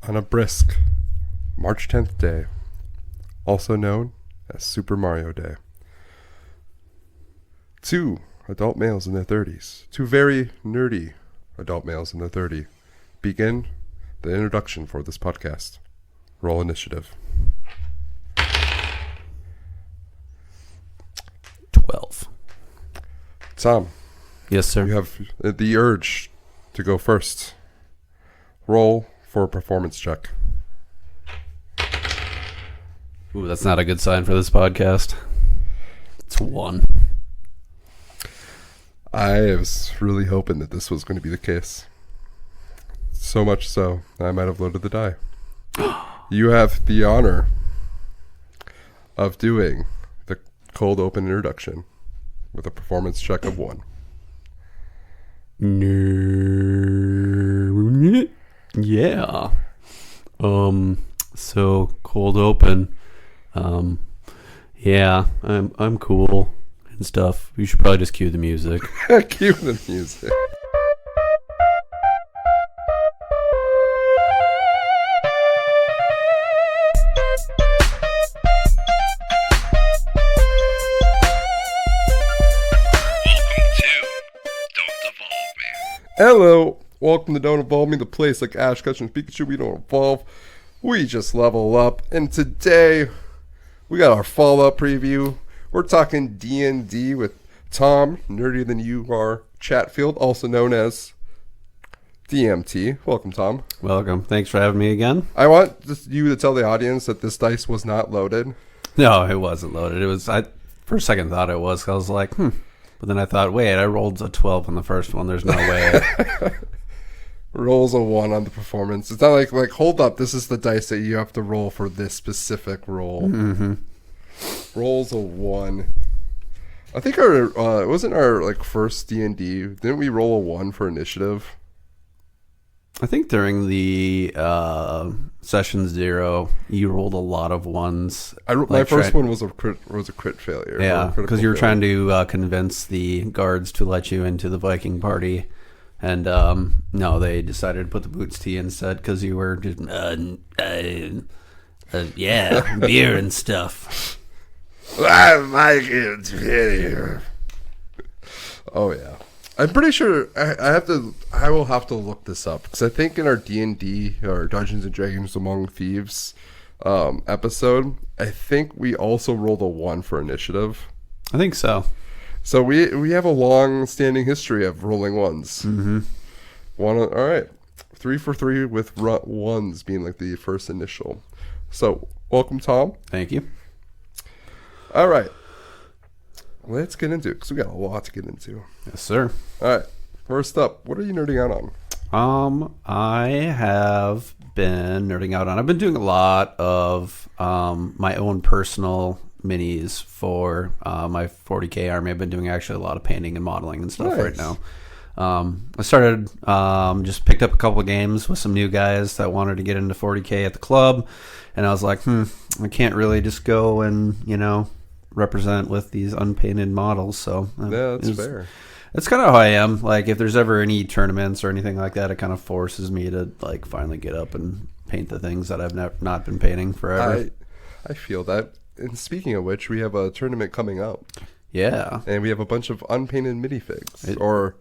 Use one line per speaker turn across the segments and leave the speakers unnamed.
On a brisk March 10th day, also known as Super Mario Day, two adult males in their 30s, two very nerdy adult males in their 30s, begin the introduction for this podcast. Roll initiative.
12.
Tom,
Yes, sir.
you have the urge to go first. Roll for a performance check.
Ooh, that's not a good sign for this podcast. It's 1.
I was really hoping that this was going to be the case. So much so, I might have loaded the die. You have the honor of doing the cold open introduction with a performance check of 1.
Yeah. So cold open. Yeah, I'm cool and stuff. You should probably just cue the music.
Cue the music. Hello, welcome to Don't Evolve Me, the place like Ash Ketchum and Pikachu. We don't evolve, we just level up. And today, we got our Fallout preview. We're talking DND with Tom, nerdier than you are, Chatfield, also known as DMT. Welcome, Tom.
Welcome. Thanks for having me again.
I want you to tell the audience that this dice was not loaded.
No, it wasn't loaded. It was. I for a second thought it was. I was like, But then I thought, wait, I rolled a 12 on the first one. There's no way.
Rolls a 1 on the performance. It's not like hold up, this is the dice that you have to roll for this specific roll.
Mm-hmm.
Rolls a 1. I think our it wasn't our first D&D. Didn't we roll a 1 for initiative?
I think during the session 0, you rolled a lot of 1s.
My first one was a crit failure.
Yeah, because you were trying to convince the guards to let you into the Viking party, and no, they decided to put the boots to you instead because you were just yeah, beer and stuff.
Oh yeah. I'm pretty sure I will have to look this up because I think in our D&D or Dungeons and Dragons Among Thieves episode, I think we also rolled a 1 for initiative.
I think so.
So we have a long-standing history of rolling 1s.
Mm-hmm.
All right, 3 for 3 with 1s being like the first initial. So welcome, Tom.
Thank you.
All right. Let's get into it because we got a lot to get into.
Yes, sir.
All right. First up, what are you nerding out on?
I have been nerding out on. I've been doing a lot of my own personal minis for my 40K army. I've been doing actually a lot of painting and modeling and stuff right now. I started just picked up a couple of games with some new guys that wanted to get into 40K at the club, and I was like, I can't really just go and represent with these unpainted models, so
yeah, that's fair.
That's kind of how I am. Like, if there's ever any tournaments or anything like that, it kind of forces me to finally get up and paint the things that I've not been painting forever.
I feel that. And speaking of which, we have a tournament coming up.
Yeah,
and we have a bunch of unpainted minifigs, or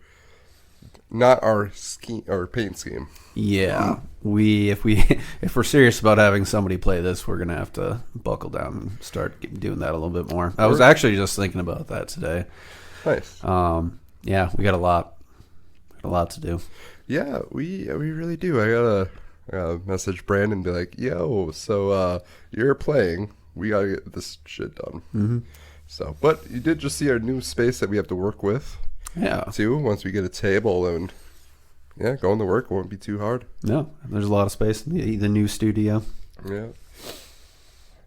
not our scheme or paint scheme.
Yeah, if we're serious about having somebody play this, we're gonna have to buckle down and start doing that a little bit more. I was actually just thinking about that today.
Nice.
Yeah, we got a lot to do.
Yeah, we really do. I gotta message Brandon and be like, "Yo, so you're playing. We gotta get this shit done."
Mm-hmm.
So, but you did just see our new space that we have to work with.
Yeah.
Too. Once we get a table and. Yeah, going to work won't be too hard.
No, there's a lot of space in the new studio.
Yeah.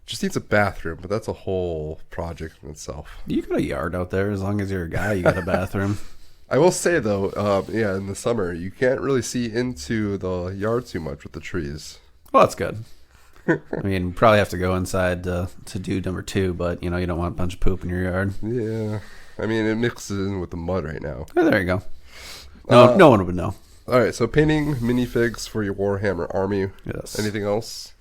Just needs a bathroom, but that's a whole project in itself.
You got a yard out there. As long as you're a guy, you got a bathroom.
I will say, though, in the summer, you can't really see into the yard too much with the trees.
Well, that's good. I mean, probably have to go inside to do number 2, but, you don't want a bunch of poop in your yard.
Yeah. I mean, it mixes in with the mud right now.
Oh, there you go. No one would know.
All right, so painting minifigs for your Warhammer army.
Yes.
Anything else?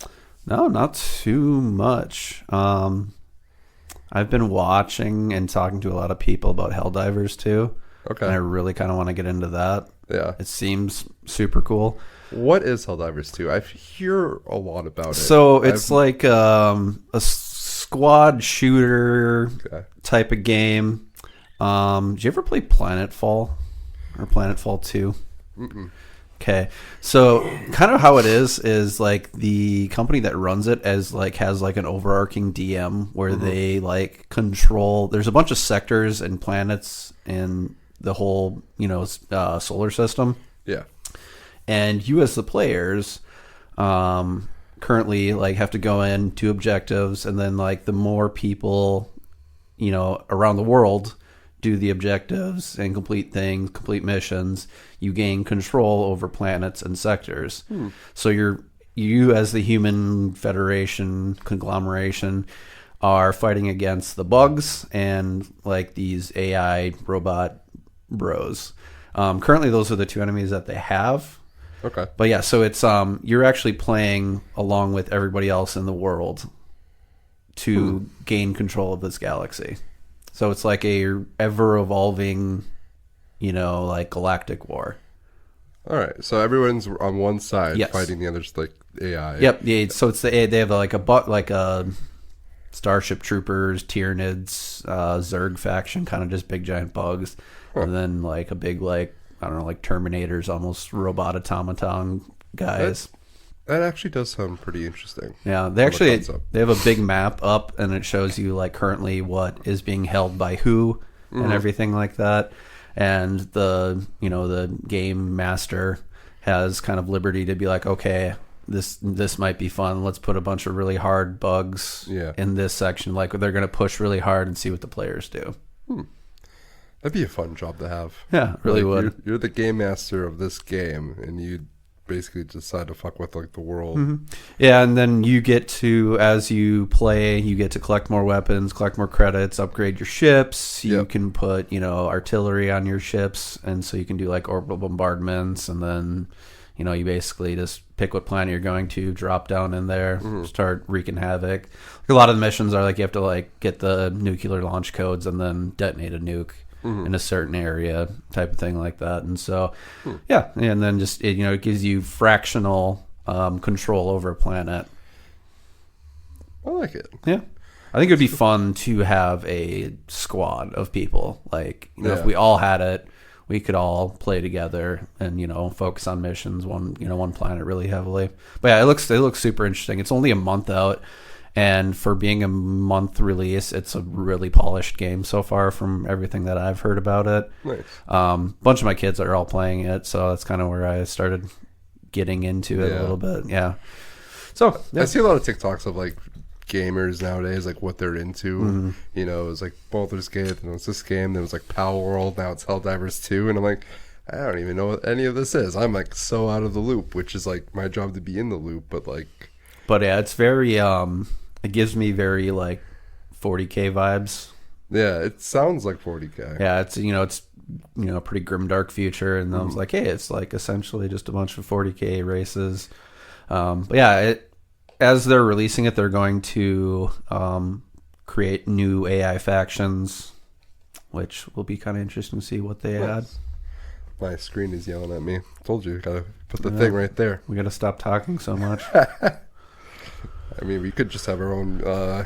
No, not too much. I've been watching and talking to a lot of people about Helldivers too.
Okay.
And I really kind of want to get into that.
Yeah.
It seems super cool.
What is Helldivers 2? I hear a lot about it.
So it's like a squad shooter type of game. Did you ever play Planetfall or Planetfall 2?
Mm-mm.
Okay, so kind of how it is like the company that runs it has like an overarching DM where they like control. There's a bunch of sectors and planets in the whole solar system.
Yeah.
And you as the players currently like have to go in, do objectives, and then like the more people around the world do the objectives and complete missions, you gain control over planets and sectors. So you as the human federation conglomeration are fighting against the bugs and like these AI robot bros. Currently those are the two enemies that they have.
Okay.
But yeah, so it's you're actually playing along with everybody else in the world to gain control of this galaxy. So it's like a ever evolving, like galactic war.
All right. So everyone's on one side
Yes.
fighting the other's like AI.
Yep. Yeah, so it's they have like a Starship Troopers, Tyranids, Zerg faction, kind of just big giant bugs, and then like a big like Terminators, almost robot automaton guys.
That actually does sound pretty interesting.
Yeah, they have a big map up, and it shows you like currently what is being held by who and everything like that. And the game master has kind of liberty to be like, okay, this might be fun. Let's put a bunch of really hard bugs in this section. Like they're going to push really hard and see what the players do.
That'd be a fun job to have.
Yeah, it really would.
You're the game master of this game, and you basically decide to fuck with like the world.
Yeah, and then you get to, as you play, you get to collect more weapons, collect more credits, upgrade your ships. You can put artillery on your ships, and so you can do like orbital bombardments, and then you basically just pick what planet you're going to, drop down in there, start wreaking havoc. Like a lot of the missions are like you have to like get the nuclear launch codes and then detonate a nuke in a certain area, type of thing like that. And so, yeah, and then just it gives you fractional control over a planet.
I like it.
Yeah, I think it'd be fun to have a squad of people. Like if we all had it, we could all play together and focus on missions one planet really heavily. But yeah, it looks super interesting. It's only a month out. And for being a month release, it's a really polished game so far from everything that I've heard about it.
Nice.
Bunch of my kids are all playing it, so that's kind of where I started getting into it a little bit. Yeah. So
I see a lot of TikToks of like gamers nowadays, like what they're into. It's like Baldur's Gate, and it was this game, then it was like Power World, now it's Helldivers 2, and I'm like, I don't even know what any of this is. I'm like so out of the loop, which is like my job to be in the loop, but
yeah, it's very it gives me very like 40K vibes.
Yeah, it sounds like 40K.
Yeah, it's a pretty grimdark future, and I was like, hey, it's like essentially just a bunch of 40K races. But yeah, as they're releasing it, they're going to create new AI factions, which will be kind of interesting to see what they add.
My screen is yelling at me. Told you, gotta put the thing right there.
We gotta stop talking so much.
I mean, we could just have our own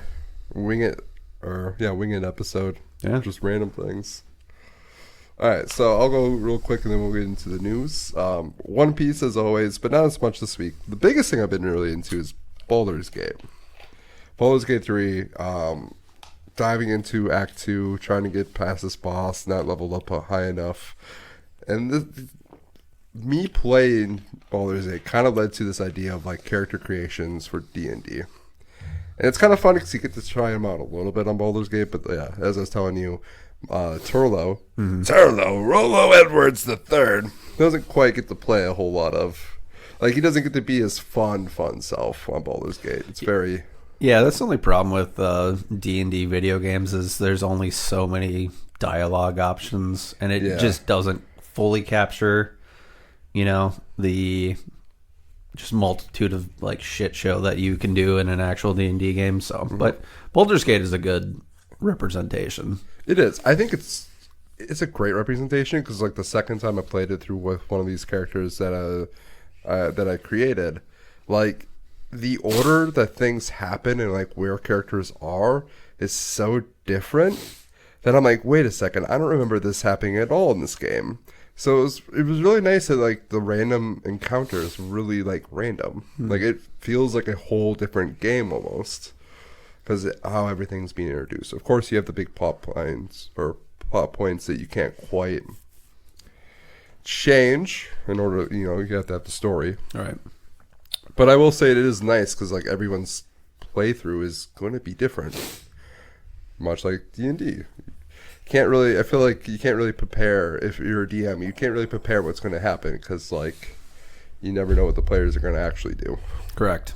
wing it episode.
Yeah.
Just random things. All right, so I'll go real quick and then we'll get into the news. One Piece as always, but not as much this week. The biggest thing I've been really into is Baldur's Gate. Baldur's Gate 3, diving into Act 2, trying to get past this boss, not leveled up high enough. And me playing Baldur's Gate kind of led to this idea of like character creations for D&D. And it's kind of fun because you get to try them out a little bit on Baldur's Gate. But yeah, as I was telling you, Rollo Edwards III doesn't quite get to play a whole lot of, like, he doesn't get to be his fun self on Baldur's Gate. It's very...
Yeah, that's the only problem with D&D video games is there's only so many dialogue options, and it just doesn't fully capture you know, the just multitude of like shit show that you can do in an actual D&D game. So, but Baldur's Gate is a good representation.
It is. I think it's a great representation because like the second time I played it through with one of these characters that I created, like the order that things happen and like where characters are is so different that I'm like, wait a second, I don't remember this happening at all in this game. So it was really nice that like the random encounters really like random. Like it feels like a whole different game almost because how everything's being introduced. Of course, you have the big plot points that you can't quite change in order. You have to have the story.
All right.
But I will say it is nice because like everyone's playthrough is going to be different, much like D&D. I feel like you can't really prepare if you're a DM. You can't really prepare what's going to happen because like you never know what the players are going to actually do.
Correct.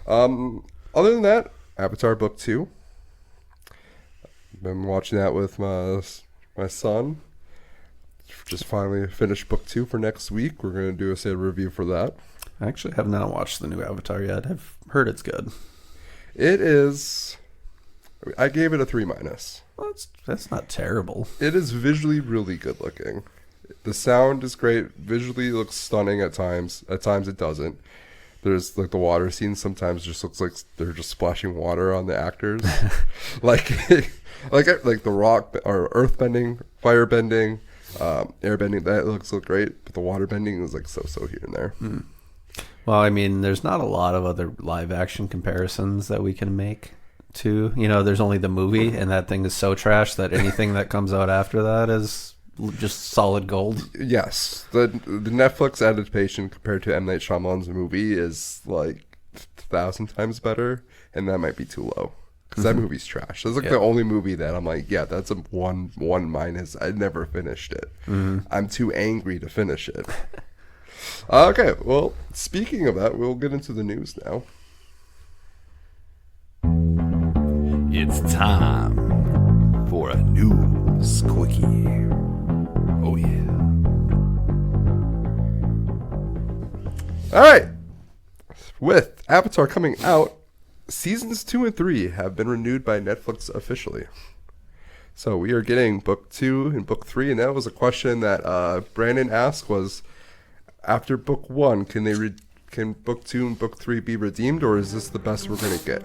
Other than that, Avatar Book 2. Been watching that with my son. Just finally finished Book 2 for next week. We're going to do a review for that.
I actually have not watched the new Avatar yet. I've heard it's good.
It is. I gave it a 3-.
Well, that's not terrible.
It is visually really good looking. The sound is great. Visually it looks stunning at times. At times it doesn't. There's like the water scenes sometimes just looks like they're just splashing water on the actors. like the rock or earth bending, fire bending, air bending, that looks so great, but the water bending is like so here and there.
Well, I mean, there's not a lot of other live action comparisons that we can make to, there's only the movie, and that thing is so trash that anything that comes out after that is just solid gold.
Yes. The Netflix adaptation compared to M. Night Shyamalan's movie is like 1,000 times better, and that might be too low. Because that movie's trash. That's like the only movie that I'm like, yeah, that's a 1-. I never finished it. I'm too angry to finish it. Okay, well, speaking of that, we'll get into the news now.
It's time for a news quickie. Oh, yeah.
All right. With Avatar coming out, seasons 2 and 3 have been renewed by Netflix officially. So we are getting Book 2 and Book 3, and that was a question that Brandon asked was, after Book 1, can Book 2 and Book 3 be redeemed, or is this the best we're going to get?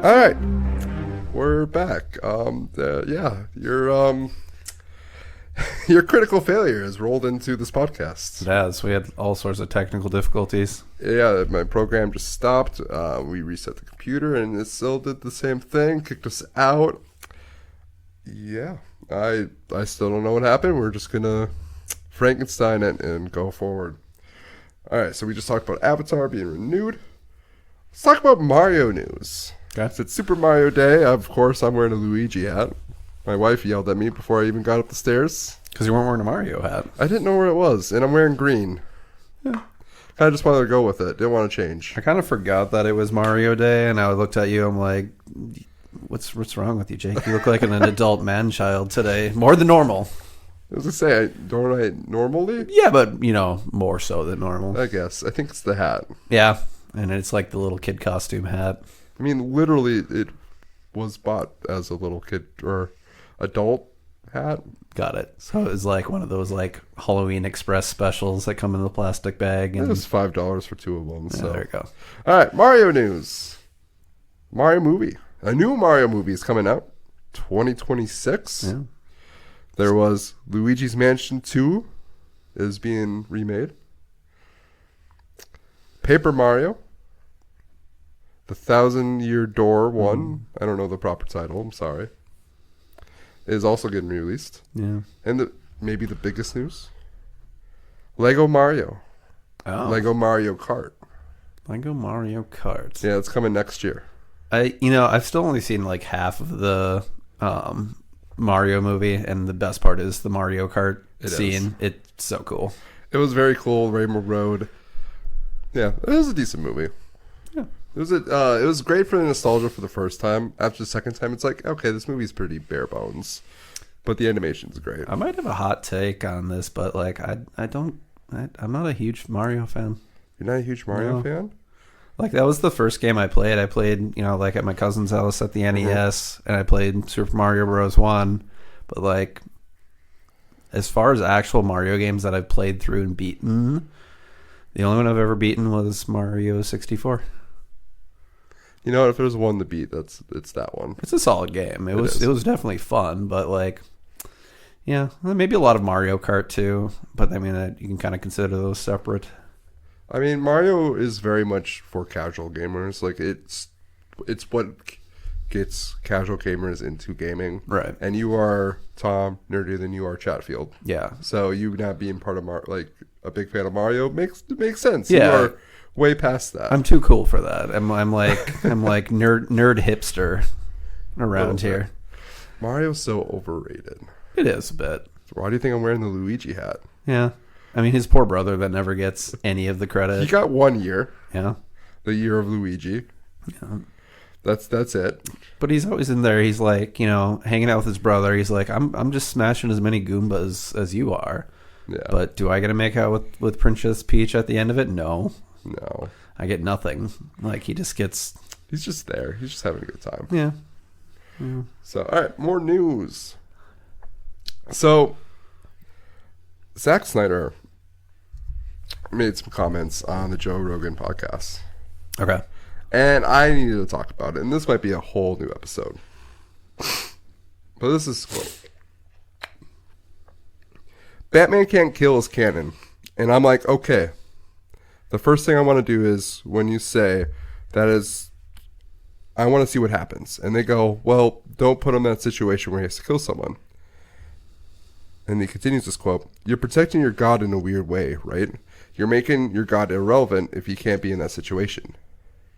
All right, we're back. Your critical failure has rolled into this podcast.
Yes, we had all sorts of technical difficulties.
Yeah, my program just stopped. We reset the computer, and it still did the same thing. Kicked us out. Yeah, I still don't know what happened. We're just gonna Frankenstein it and go forward. All right, so we just talked about Avatar being renewed. Let's talk about Mario news.
Okay.
It's Super Mario Day. Of course, I'm wearing a Luigi hat. My wife yelled at me before I even got up the stairs.
Because you weren't wearing a Mario hat.
I didn't know where it was, and I'm wearing green. Yeah. Kind of just wanted to go with it. Didn't want to change.
I kind of forgot that it was Mario Day, and I looked at you. I'm like, what's wrong with you, Jake? You look like an adult man-child today. More than normal.
I was going to say, don't I normally?
Yeah, but, more so than normal.
I guess. I think it's the hat.
Yeah, and it's like the little kid costume hat.
I mean, literally, it was bought as a little kid or adult hat.
Got it. So it was like one of those like Halloween Express specials that come in the plastic bag. And
it was $5 for 2 of them.
Yeah,
so
there you go.
All right, Mario news. Mario movie. A new Mario movie is coming out 2026.
Yeah.
There was Luigi's Mansion 2 is being remade. Paper Mario. The 1,000-Year Door one. I don't know the proper title. I'm sorry. Is also getting released.
Yeah.
And maybe the biggest news. Lego Mario.
Oh.
Lego Mario Kart.
Lego Mario Kart.
Yeah, it's coming next year.
I've still only seen like half of the Mario movie, and the best part is the Mario Kart scene. It's so cool.
It was very cool. Rainbow Road. Yeah, it was a decent movie.
Yeah.
It was great for the nostalgia for the first time. After the second time, it's like, okay, this movie's pretty bare bones. but the animation's great.
I might have a hot take on this, but like I'm not a huge Mario fan.
You're not a huge Mario
No.
fan?
Like that was the first game I played. I played, like at my cousin's house at the NES, and I played Super Mario Bros. 1. But like, as far as actual Mario games that I've played through and beaten, the only one I've ever beaten was Mario 64.
You know what? If there's one to beat, it's that one.
It's a solid game. It
is.
was definitely fun, but like, yeah, maybe a lot of Mario Kart too. But I mean, you can kind of consider those separate.
I mean, Mario is very much for casual gamers. Like it's what gets casual gamers into gaming.
Right.
And you are, Tom, nerdier than you are Chatfield.
Yeah.
So you not being part of like a big fan of Mario makes sense.
Yeah.
You are way past that.
I'm too cool for that. I'm like nerd hipster around here.
Mario's so overrated.
It is a bit.
Why do you think I'm wearing the Luigi hat?
Yeah. I mean, his poor brother that never gets any of the credit.
He got 1 year.
Yeah.
The year of Luigi.
Yeah.
That's it.
But he's always in there. He's like, hanging out with his brother. He's like, I'm just smashing as many Goombas as you are.
Yeah.
But do I get to make out with Princess Peach at the end of it? No.
No.
I get nothing. Like, he just gets...
He's just there. He's just having a good time.
Yeah.
So, all right, more news. So, Zack Snyder made some comments on the Joe Rogan podcast.
Okay.
And I needed to talk about it. And this might be a whole new episode. But this is cool. Batman can't kill is canon. And I'm like, okay. The first thing I want to do is when you say that is, I want to see what happens. And they go, well, don't put him in that situation where he has to kill someone. And he continues this quote, you're protecting your God in a weird way, right? You're making your God irrelevant if he can't be in that situation.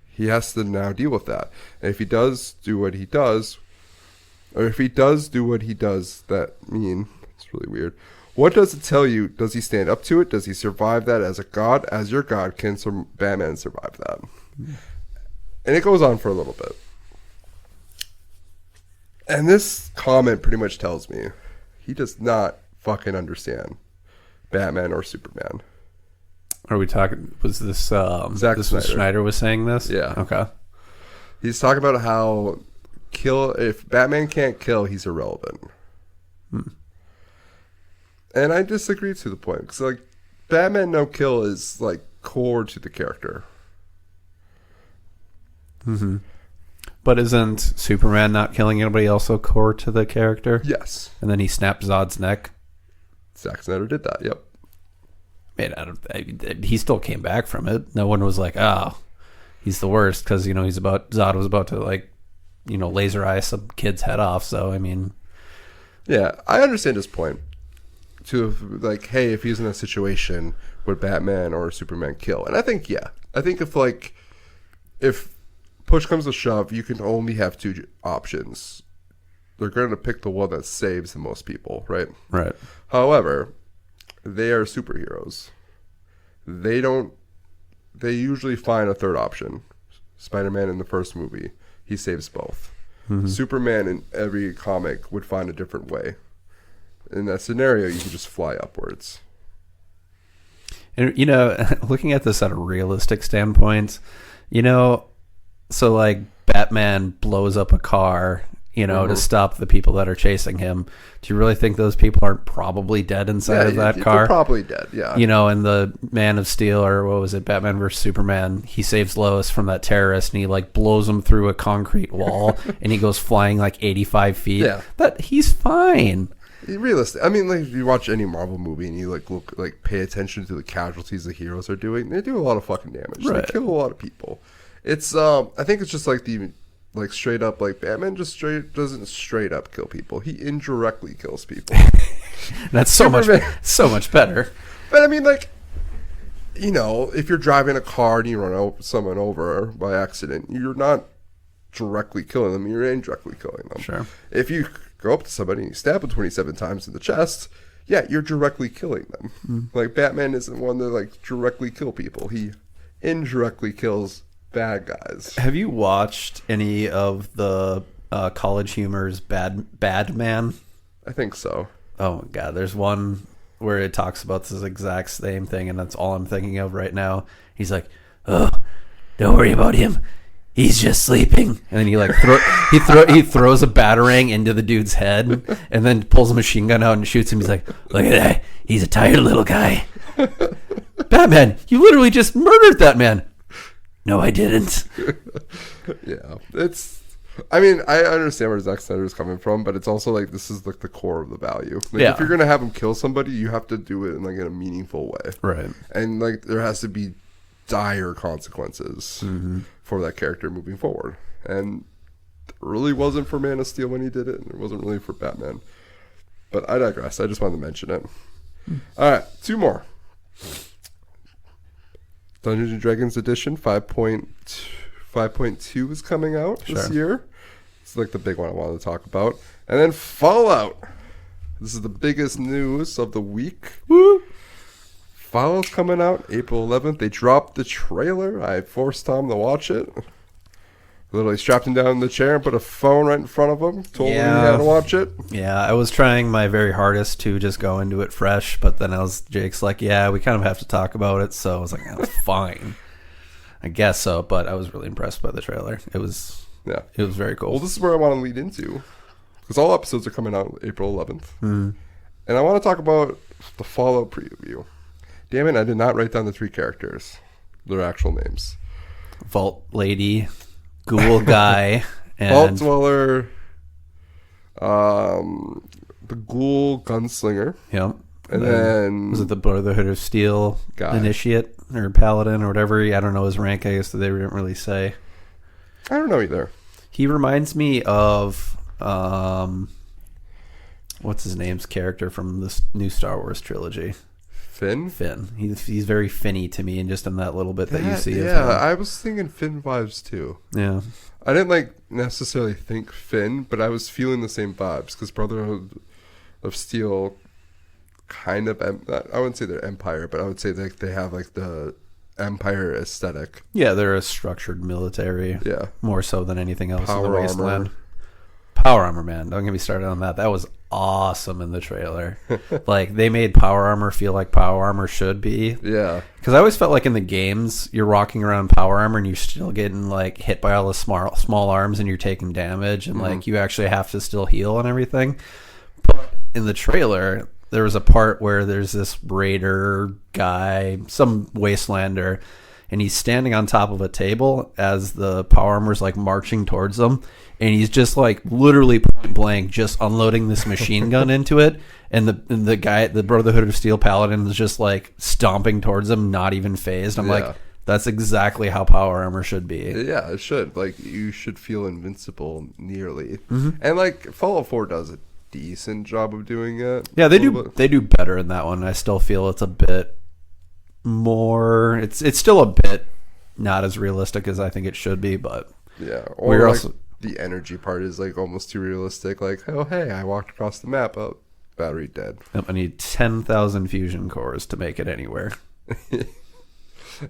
He has to now deal with that. And if he does do what he does, or if he does do what he does, that mean, it's really weird. What does it tell you? Does he stand up to it? Does he survive that as a God? As your God, can Batman survive that? And it goes on for a little bit. And this comment pretty much tells me he does not fucking understand Batman or Superman.
Are we talking... Was this...
Zack
this
Snyder.
was Snyder was saying this?
Yeah.
Okay.
He's talking about how if Batman can't kill, he's irrelevant. And I disagree to the point. Because, like, Batman no kill is, like, core to the character.
Mm-hmm. But isn't Superman not killing anybody also core to the character?
Yes.
And then he snapped Zod's neck?
Zack Snyder did that, yep.
Man, he still came back from it. No one was like, oh, he's the worst. Because, Zod was about to, like, laser eye some kid's head off. So, I mean...
Yeah, I understand his point. To, like, hey, if he's in a situation, would Batman or Superman kill? And I think, yeah. I think if push comes to shove, you can only have two options. They're going to pick the one that saves the most people, right?
Right.
However, they are superheroes. They usually find a third option. Spider-Man in the first movie, he saves both. Mm-hmm. Superman in every comic would find a different way. In that scenario, you can just fly upwards.
And, looking at this at a realistic standpoint, so like Batman blows up a car, to stop the people that are chasing him. Do you really think those people aren't probably dead inside of that car?
They're probably dead, yeah.
And the Man of Steel, or what was it, Batman vs. Superman, he saves Lois from that terrorist, and he like blows him through a concrete wall, and he goes flying like 85 feet.
Yeah.
He's fine.
Realistic. I mean, like, if you watch any Marvel movie and you pay attention to the casualties the heroes are doing, they do a lot of fucking damage.
Right.
They kill a lot of people. It's I think it's just like straight up, like, Batman doesn't straight up kill people. He indirectly kills people.
That's so much better.
But I mean, like, if you're driving a car and you run someone over by accident, you're not directly killing them, you're indirectly killing them.
Sure.
If you go up to somebody and you stab them 27 times in the chest, yeah, you're directly killing them. Like, Batman isn't one to, like, directly kill people. He indirectly kills bad guys.
Have you watched any of the College Humor's Bad Man?
I think so.
Oh my god, there's one where it talks about this exact same thing, and that's all I'm thinking of right now. He's like, "Oh, don't worry about him. He's just sleeping." And then he like he throws a batarang into the dude's head, and then pulls a machine gun out and shoots him. He's like, "Look at that. He's a tired little guy." Batman, you literally just murdered that man. No, I didn't.
Yeah, I mean, I understand where Zack Snyder is coming from, but it's also like this is like the core of the value. Like,
Yeah.
if you're gonna have him kill somebody, you have to do it in like in a meaningful way,
Right.
and like there has to be dire consequences for that character moving forward. And it really wasn't for Man of Steel when he did it, and it wasn't really for Batman. But I digress. I just wanted to mention it. All right, 2 more. Dungeons and Dragons Edition 5.2 is coming out this
Sure.
year. It's like the big one I wanted to talk about. And then Fallout. This is the biggest news of the week.
Woo!
Fallout's coming out April 11th. They dropped the trailer. I forced Tom to watch it. Literally strapped him down in the chair and put a phone right in front of him. Told him he had to watch it.
Yeah, I was trying my very hardest to just go into it fresh, but then Jake's like, yeah, we kind of have to talk about it. So I was like, oh, fine. I guess so, but I was really impressed by the trailer. It was very cool.
Well, this is where I want to lead into. Because all episodes are coming out April 11th.
Mm-hmm.
And I want to talk about the Fallout preview. Damn it, I did not write down the 3 characters. Their actual names.
Vault Lady, Ghoul Guy,
Vault
and
Dweller, the Ghoul Gunslinger,
yep.
and then
was it the Brotherhood of Steel
Guy.
Initiate or Paladin or whatever? I don't know his rank. I guess they didn't really say.
I don't know either.
He reminds me of what's his name's character from this new Star Wars trilogy.
Finn?
Finn. He's very Finny to me, and just in that little bit that you see.
Yeah,
of him.
I was thinking Finn vibes too.
Yeah.
I didn't like necessarily think Finn, but I was feeling the same vibes because Brotherhood of Steel kind of, I wouldn't say they're Empire, but I would say like they have like the Empire aesthetic.
Yeah, they're a structured military.
Yeah.
More so than anything else in
Power
the wasteland.
armor.
Power armor, man. Don't get me started on that. That was awesome in the trailer. Like, they made power armor feel like power armor should be.
Yeah.
Because I always felt like in the games, you're walking around power armor and you're still getting, like, hit by all the small arms and you're taking damage. And, like, you actually have to still heal and everything. But in the trailer, there was a part where there's this raider guy, some wastelander, and he's standing on top of a table as the power armor's, like, marching towards him. And he's just like literally point blank, just unloading this machine gun into it. And the guy, the Brotherhood of Steel Paladin, is just like stomping towards him, not even phased. I'm like, that's exactly how power armor should be.
Yeah, it should. Like, you should feel invincible nearly. And like Fallout 4 does a decent job of doing it.
Yeah, they do. They do better in that one. I still feel it's a bit more. It's still a bit not as realistic as I think it should be, but
yeah.
We're
Or like
also
the energy part is like almost too realistic. Like, oh hey, I walked across the map. Oh, battery dead.
I need 10,000 fusion cores to make it anywhere.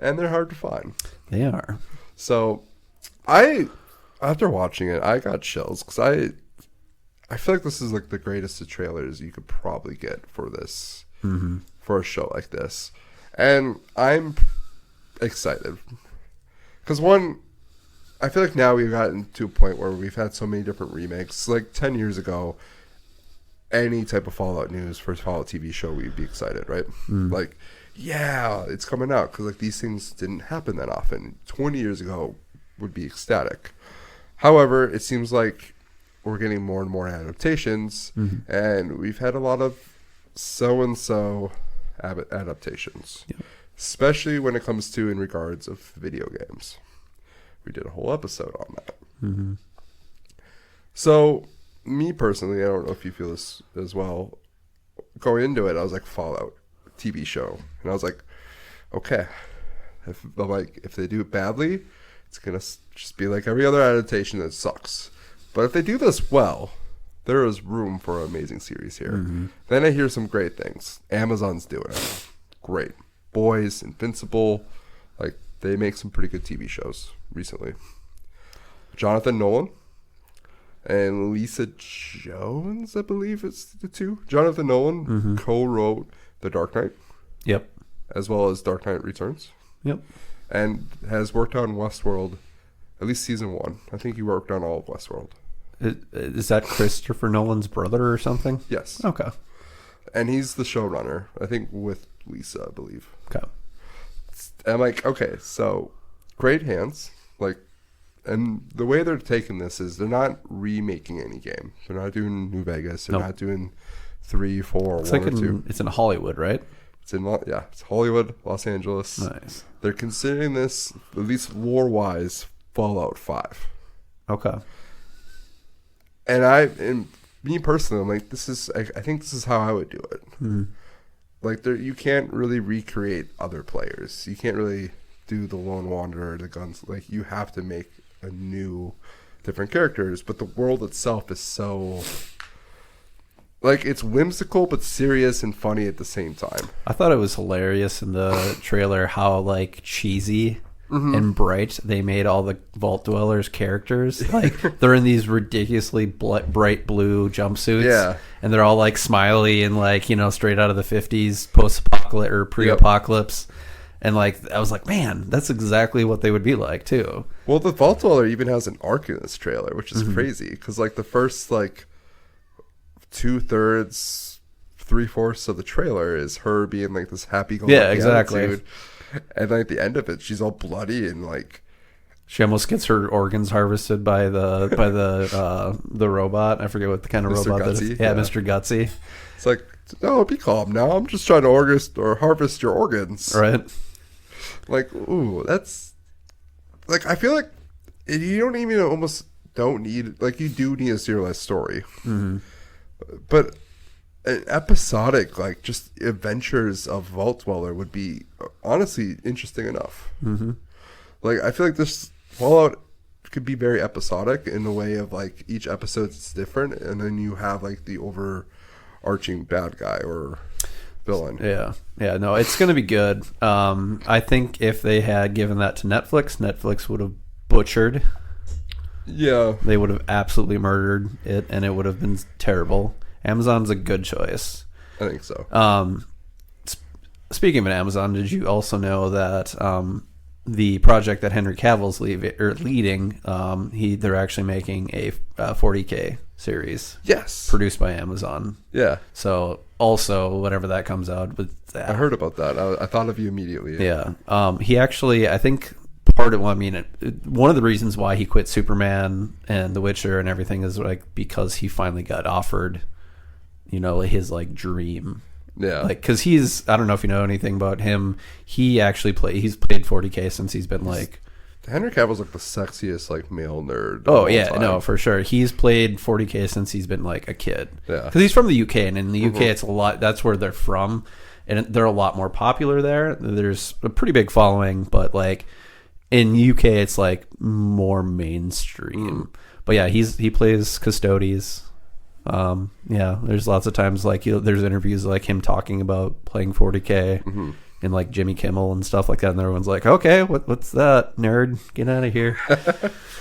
And they're hard to find.
They are.
So, after watching it, I got chills because I feel like this is like the greatest of trailers you could probably get for this, for a show like this, and I'm excited because I feel like now we've gotten to a point where we've had so many different remakes. Like 10 years ago, any type of Fallout news for a Fallout TV show, we'd be excited, right? Like, yeah, it's coming out because like these things didn't happen that often. 20 years ago, would be ecstatic. However, it seems like we're getting more and more adaptations, and we've had a lot of so-and-so adaptations, especially when it comes to in regards of video games. We did a whole episode on that. So, me personally, I don't know if you feel this as well. Going into it, I was like, Fallout TV show, and I was like, okay, if they do it badly, it's gonna just be like every other adaptation that sucks. But if they do this well, there is room for an amazing series here. Then I hear some great things. Amazon's doing it. Great. Boys, Invincible, like they make some pretty good TV shows recently. Jonathan Nolan And Lisa Jones, I believe, is the two. Jonathan Nolan co-wrote The Dark Knight,
Yep.
as well as Dark Knight Returns,
Yep.
and has worked on Westworld, at least season 1. I think he worked on all of Westworld.
Is that Christopher Nolan's brother or something?
Yes.
Okay.
And he's the showrunner, I think, with Lisa, I believe.
Okay.
I'm like, okay, so great hands. Like, and the way they're taking this is they're not remaking any game. They're not doing New Vegas. They're not doing 3, 4,
It's
1
like
or 2.
it's in Hollywood, right?
It's in, it's Hollywood, Los Angeles.
Nice.
They're considering this, at least lore-wise, Fallout 5.
Okay.
And me personally, I'm like, I think this is how I would do it.
Mm-hmm.
Like, you can't really recreate other players. You can't really do the Lone Wanderer, the guns. Like, you have to make a new, different characters. But the world itself is so, like, it's whimsical but serious and funny at the same time.
I thought it was hilarious in the trailer how like cheesy and bright they made all the Vault Dwellers characters. Like they're in these ridiculously bright blue jumpsuits.
Yeah.
And they're all like smiley and like, you know, straight out of the 50s post-apocalypse or pre-apocalypse. Yep. And like I was like, man, that's exactly what they would be like too.
Well, the Vault Dweller even has an arc in this trailer, which is crazy because like the first like 2/3, 3/4 of the trailer is her being like this happy-go-lucky
exactly.
attitude. And like at the end of it, she's all bloody and like
she almost gets her organs harvested by the robot. I forget what the kind of
Mr.
robot that
Gutsy?
is. Yeah,
Yeah.
Mr. Gutsy.
it's like, no, be calm now. I'm just trying to harvest your organs.
Right.
Like, ooh, that's like I feel like you don't need like you do need a serialized story, but an episodic like just adventures of Vault Dweller would be honestly interesting enough. Like I feel like this Fallout could be very episodic in the way of like each episode is different, and then you have like the overarching bad guy or villain.
Yeah, no, it's gonna be good. I think if they had given that to Netflix would have butchered.
Yeah,
They would have absolutely murdered it, and it would have been terrible. Amazon's a good choice.
I think so.
Speaking of Amazon, did you also know that the project that Henry Cavill's leading, they're actually making a 40K series
Yes.
produced by Amazon.
Yeah.
So also, whenever that comes out, with that,
I heard about that. I thought of you immediately.
Yeah. He actually, I think one of the reasons why he quit Superman and The Witcher and everything is like because he finally got offered, you know, his like dream.
Yeah.
Like, cause I don't know if you know anything about him. He's played 40K since he's been like,
Henry Cavill's like the sexiest like male nerd.
oh
of all
yeah,
time.
no, for sure. He's played 40K since he's been like a kid.
Yeah.
Cause he's from the UK, and in the UK it's a lot, that's where they're from. And they're a lot more popular there. There's a pretty big following, but like in UK it's like more mainstream. But yeah, he plays Custodes. Yeah, there's lots of times like there's interviews like him talking about playing 40K and like Jimmy Kimmel and stuff like that, and everyone's like, okay, what's that, nerd, get out of here.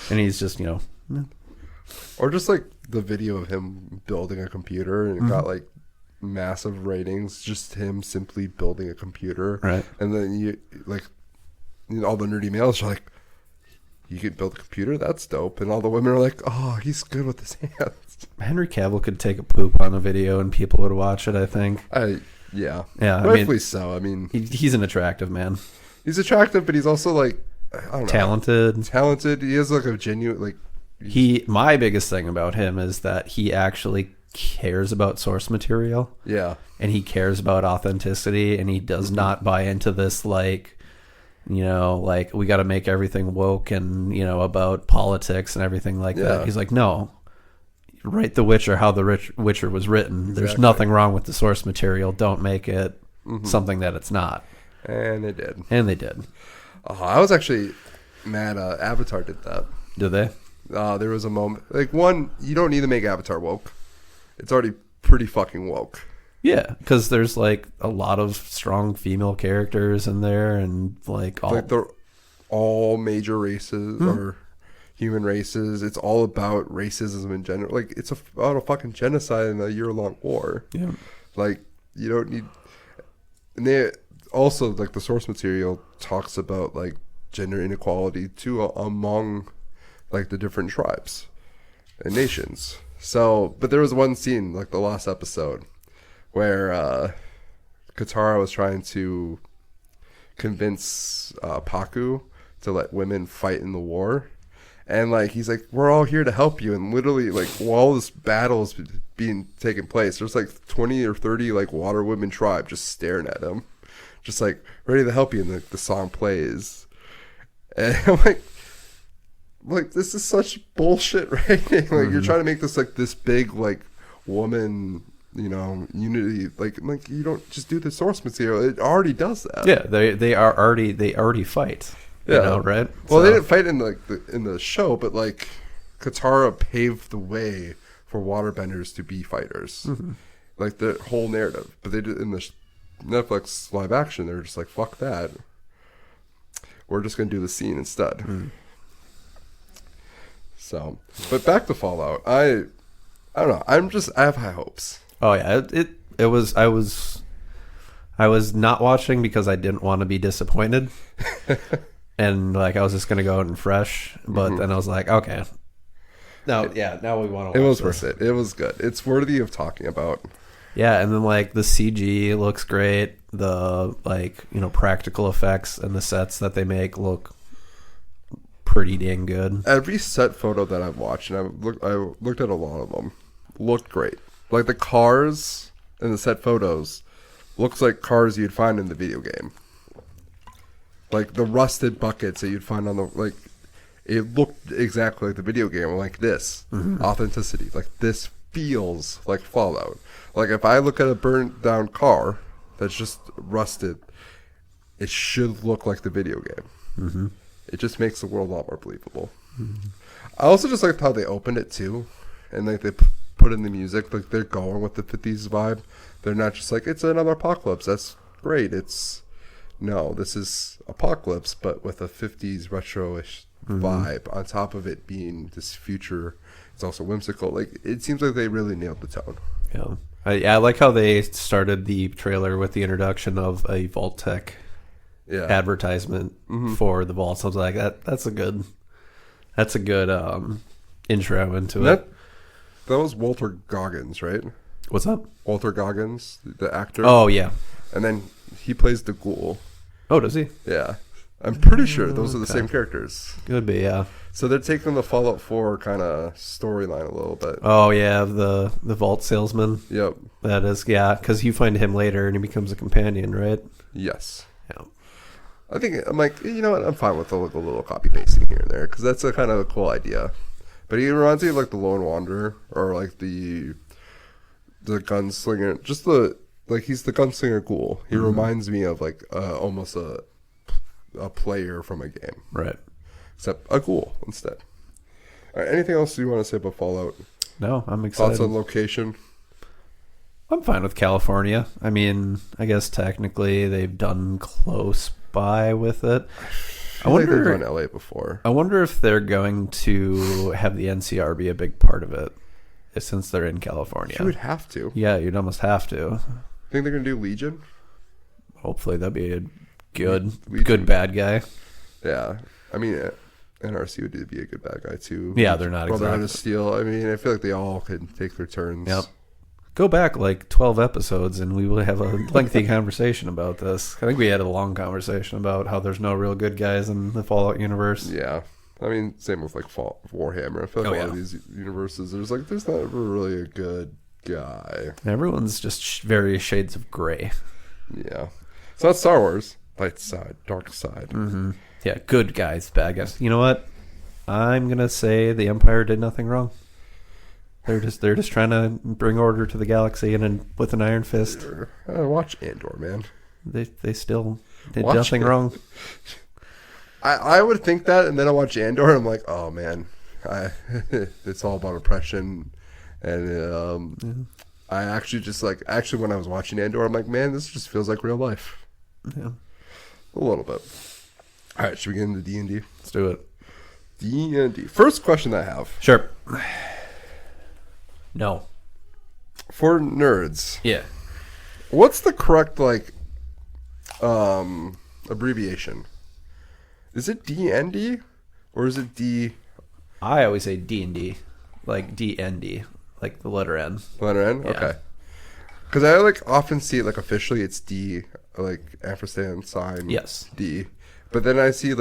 And he's just, you know,
Or just like the video of him building a computer and it got like massive ratings, just him simply building a computer.
Right.
And then all the nerdy males are like, you can build a computer? That's dope. And all the women are like, oh, he's good with his hands.
Henry Cavill could take a poop on a video and people would watch it, I think.
Yeah.
Yeah,
Rightfully so. I mean,
he's an attractive man.
he's attractive, but he's also like, I don't know.
Talented.
He has like a genuine, like,
My biggest thing about him is that he actually cares about source material.
yeah.
And he cares about authenticity, and he does not buy into this like, you know, like we got to make everything woke and, you know, about politics and everything like that. He's like, no, write The Witcher how The Witcher was written. There's nothing wrong with the source material. Don't make it something that it's not.
And they did.
And they did.
Oh, I was actually mad. Avatar did that.
Did they?
There was a moment, like, one, you don't need to make Avatar woke. It's already pretty fucking woke.
Yeah, because there's like a lot of strong female characters in there, and like
Like they're all major races, or human races. It's all about racism in general. Like, it's about a fucking genocide in a year-long war.
Yeah.
Like, you don't need... And they also, like, the source material talks about, like, gender inequality, too, among, like, the different tribes and nations. So, but there was one scene, like, the last episode, where Katara was trying to convince Paku to let women fight in the war. And, like, he's like, we're all here to help you. And literally, like, while this battle is being taken place, there's, like, 20 or 30, like, water women tribe just staring at him. Just, like, ready to help you. And the song plays. And I'm like, this is such bullshit writing. Like, you're trying to make this, like, this big, like, woman, you know, unity. Like, you don't just do the source material. It already does that.
Yeah, they already fight.
Yeah,
you know, right?
Well,
So-
they didn't fight in the show, but like Katara paved the way for waterbenders to be fighters, like the whole narrative. But they did in the Netflix live action. They were just like, "Fuck that, we're just gonna do the scene instead." So, but back to Fallout. I don't know. I have high hopes.
Oh yeah, it was. I was not watching because I didn't want to be disappointed. And like I was just gonna go out and fresh, but then I was like, okay, now we want to.
It was worth it. It was good. It's worthy of talking about.
Yeah, and then like the CG looks great. The like practical effects and the sets that they make look pretty dang good.
Every set photo that I've watched, and I looked at a lot of them, looked great. Like the cars in the set photos looks like cars you'd find in the video game. Like the rusted buckets that you'd find on the, like, it looked exactly like the video game. Like this authenticity, like this feels like Fallout. Like if I look at a burnt down car that's just rusted, it should look like the video game. It just makes the world a lot more believable. I also just liked how they opened it too, and like they put in the music. Like they're going with the 50s vibe. They're not just like, it's another apocalypse. That's great. No, this is apocalypse, but with a 50s retro-ish vibe on top of it being this future. It's also whimsical. Like it seems like they really nailed the tone.
Yeah, I like how they started the trailer with the introduction of a Vault Tech advertisement for the vaults. I was like, that's a good intro into it.
That was Walter Goggins, right?
What's up?
Walter Goggins, the actor.
Oh yeah.
And then he plays the ghoul.
Oh, does he?
Yeah. I'm pretty sure those are the same characters.
Could be, yeah.
So they're taking the Fallout 4 kind of storyline a little bit.
Oh yeah, the vault salesman.
Yep.
That is, yeah, because you find him later and he becomes a companion, right?
Yes.
Yeah.
I think, I'm like, you know what? I'm fine with a little copy pasting here and there because that's a kind of a cool idea. But he reminds me of like the Lone Wanderer or like the gunslinger. Just he's the gunslinger ghoul. He reminds me of like almost a player from a game.
Right.
Except a ghoul instead. All right, anything else you want to say about Fallout?
No, I'm excited.
Thoughts on location?
I'm fine with California. I mean, I guess technically they've done close by with it.
I wonder if they've done LA before.
I wonder if they're going to have the NCR be a big part of it, since they're in California.
You would have to.
Yeah, you'd almost have to.
Think they're gonna do Legion?
Hopefully, that'd be a good
Legion.
bad guy.
Yeah, I mean, NRC would be a good bad guy too.
Yeah, they're not
Brotherhood
exactly.
of Steel. I mean, I feel like they all could take their turns.
Yep. Go back like 12 episodes and we will have a lengthy conversation about this. I think we had a long conversation about how there's no real good guys in the Fallout universe.
Yeah. I mean, same with like Warhammer. I feel like a lot of these universes, there's not ever really a good guy.
Everyone's just various shades of gray.
Yeah. It's not Star Wars. Light side, dark side.
Mm-hmm. Yeah, good guys, bad guys. You know what? I'm gonna say the Empire did nothing wrong. They're just trying to bring order to the galaxy and with an iron fist.
Watch Andor, man.
They still did
Watch
nothing
it.
wrong.
I would think that, and then I watch Andor, and I'm like, oh man, it's all about oppression, and I actually just like when I was watching Andor, I'm like, man, this just feels like real life.
Yeah,
a little bit. All right, should we get into D&D?
let's do it.
D&D. First question I have
Sure. No.
for nerds.
Yeah.
What's the correct abbreviation? Is it DND or is it D
I always say D&D, like DND, like the letter N.
letter N?
Yeah.
Okay. Because I often see it officially it's D, ampersand sign.
Yes.
D. But then I see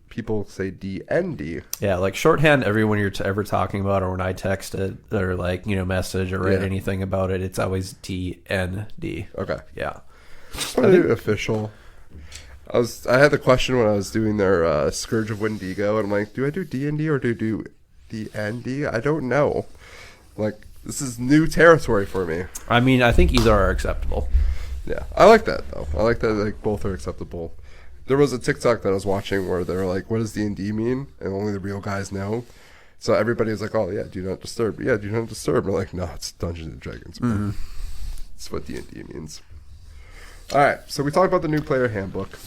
people say DND.
Yeah, like shorthand. Everyone you're ever talking about, or when I text it, or message or write anything about it, it's always DND.
Okay.
Yeah.
Just want to do it official. I had the question when I was doing their Scourge of Wendigo, and I'm like, do I do D&D or do I do DND? I don't know. This is new territory for me.
I mean, I think either are acceptable.
Yeah, I like that though. I like that both are acceptable. There was a TikTok that I was watching where they're like, "What does D&D mean?" And only the real guys know. So everybody was like, "Oh yeah, do not disturb." Yeah, do not disturb. We're like, "No, it's Dungeons and Dragons.
Mm-hmm.
That's what D&D means." All right, so we talked about the new player handbook.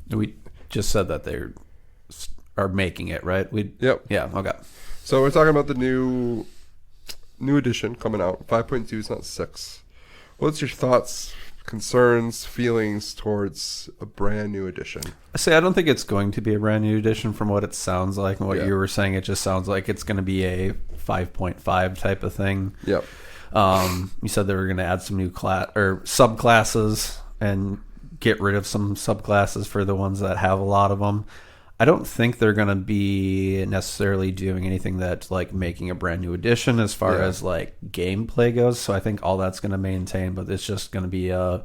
We just said that they are making it, right?
Yep.
Yeah. Okay.
So we're talking about the new edition coming out. 5.2 is not 6. What's your thoughts, concerns, feelings towards a brand new edition?
I don't think it's going to be a brand new edition from what it sounds like and what you were saying. It just sounds like it's going to be a 5.5 type of thing.
Yep.
You said they were going to add some new subclasses and get rid of some subclasses for the ones that have a lot of them. I don't think they're going to be necessarily doing anything that's making a brand new edition as far as gameplay goes. So I think all that's going to maintain, but it's just going to be a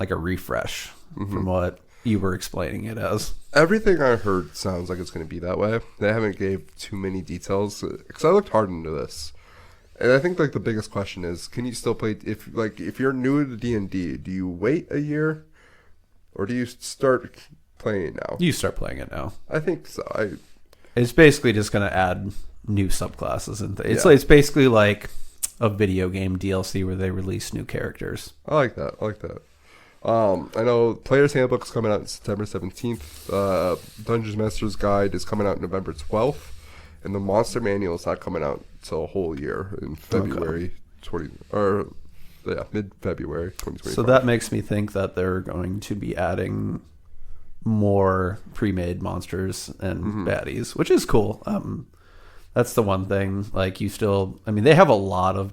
refresh from what you were explaining it as.
Everything I heard sounds like it's going to be that way. They haven't gave too many details because I looked hard into this. And I think the biggest question is, can you still play if you're new to D&D, do you wait a year or do you start playing now?
You start playing it now.
I think so.
It's basically just going to add new subclasses and it's basically like a video game DLC where they release new characters.
I like that. I know Player's Handbook's coming out September 17th. Dungeons Master's Guide is coming out November 12th. And the Monster Manual is not coming out until a whole year in February mid-February 2025.
So that makes me think that they're going to be adding more pre-made monsters and baddies, which is cool. That's the one thing. They have a lot of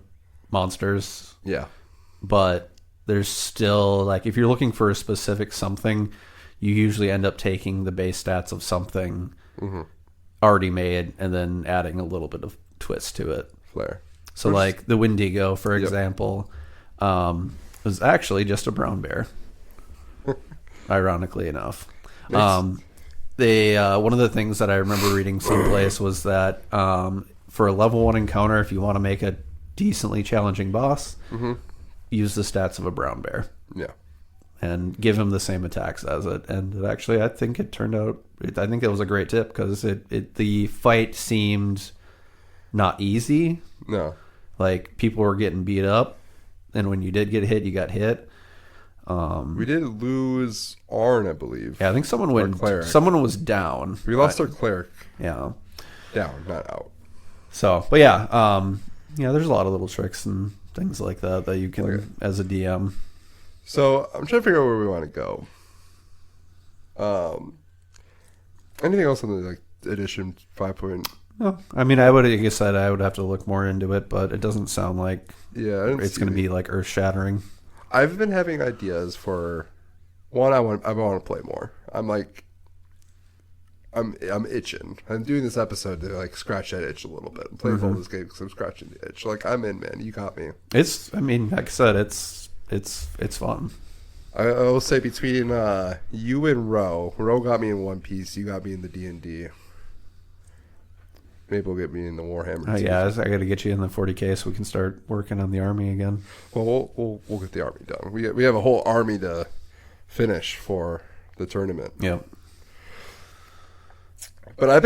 monsters.
Yeah.
But there's still, if you're looking for a specific something, you usually end up taking the base stats of something already made and then adding a little bit of twist to it.
Flair.
So the Wendigo, for example, was actually just a brown bear. Ironically enough. They one of the things that I remember reading someplace was that for a level 1 encounter, if you want to make a decently challenging boss, use the stats of a brown bear.
Yeah.
And give him the same attacks as it. And actually, I think it turned out. I think it was a great tip because the fight seemed not easy.
No.
People were getting beat up, and when you did get hit, you got hit.
We did lose Arn, I believe.
Yeah, I think someone was down.
We lost our cleric.
Yeah.
Down, not out.
So, but yeah, there's a lot of little tricks and things like that you can as a DM.
So I'm trying to figure out where we want to go. Anything else on the edition 5.
No, I mean, I would have to look more into it, but it doesn't sound like it's going to be earth shattering.
I've been having ideas for one. I want to play more. I'm itching. I'm doing this episode to scratch that itch a little bit. I'm playing all this game because I'm scratching the itch. I'm in, man. You got me.
Like I said, it's fun.
I will say between you and Ro got me in One Piece. You got me in the D&D. Maybe we'll get me in the Warhammer.
I got to get you in the 40K so we can start working on the army again.
Well, we'll get the army done. We have a whole army to finish for the tournament.
Yep.
But I had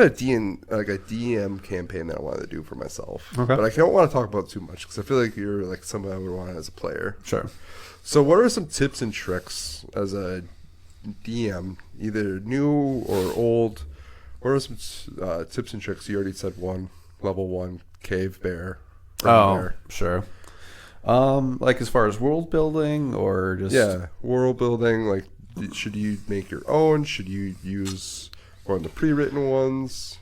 a DM campaign that I wanted to do for myself.
Okay.
But I don't want to talk about it too much because I feel like you're someone I would want as a player.
Sure.
So what are some tips and tricks as a DM, either new or old, What are some tips and tricks? You already said one. Level 1, cave bear.
Bear. Sure. Like as far as world building or just...
Yeah, world building. Like, should you make your own? Should you use one of the pre-written ones?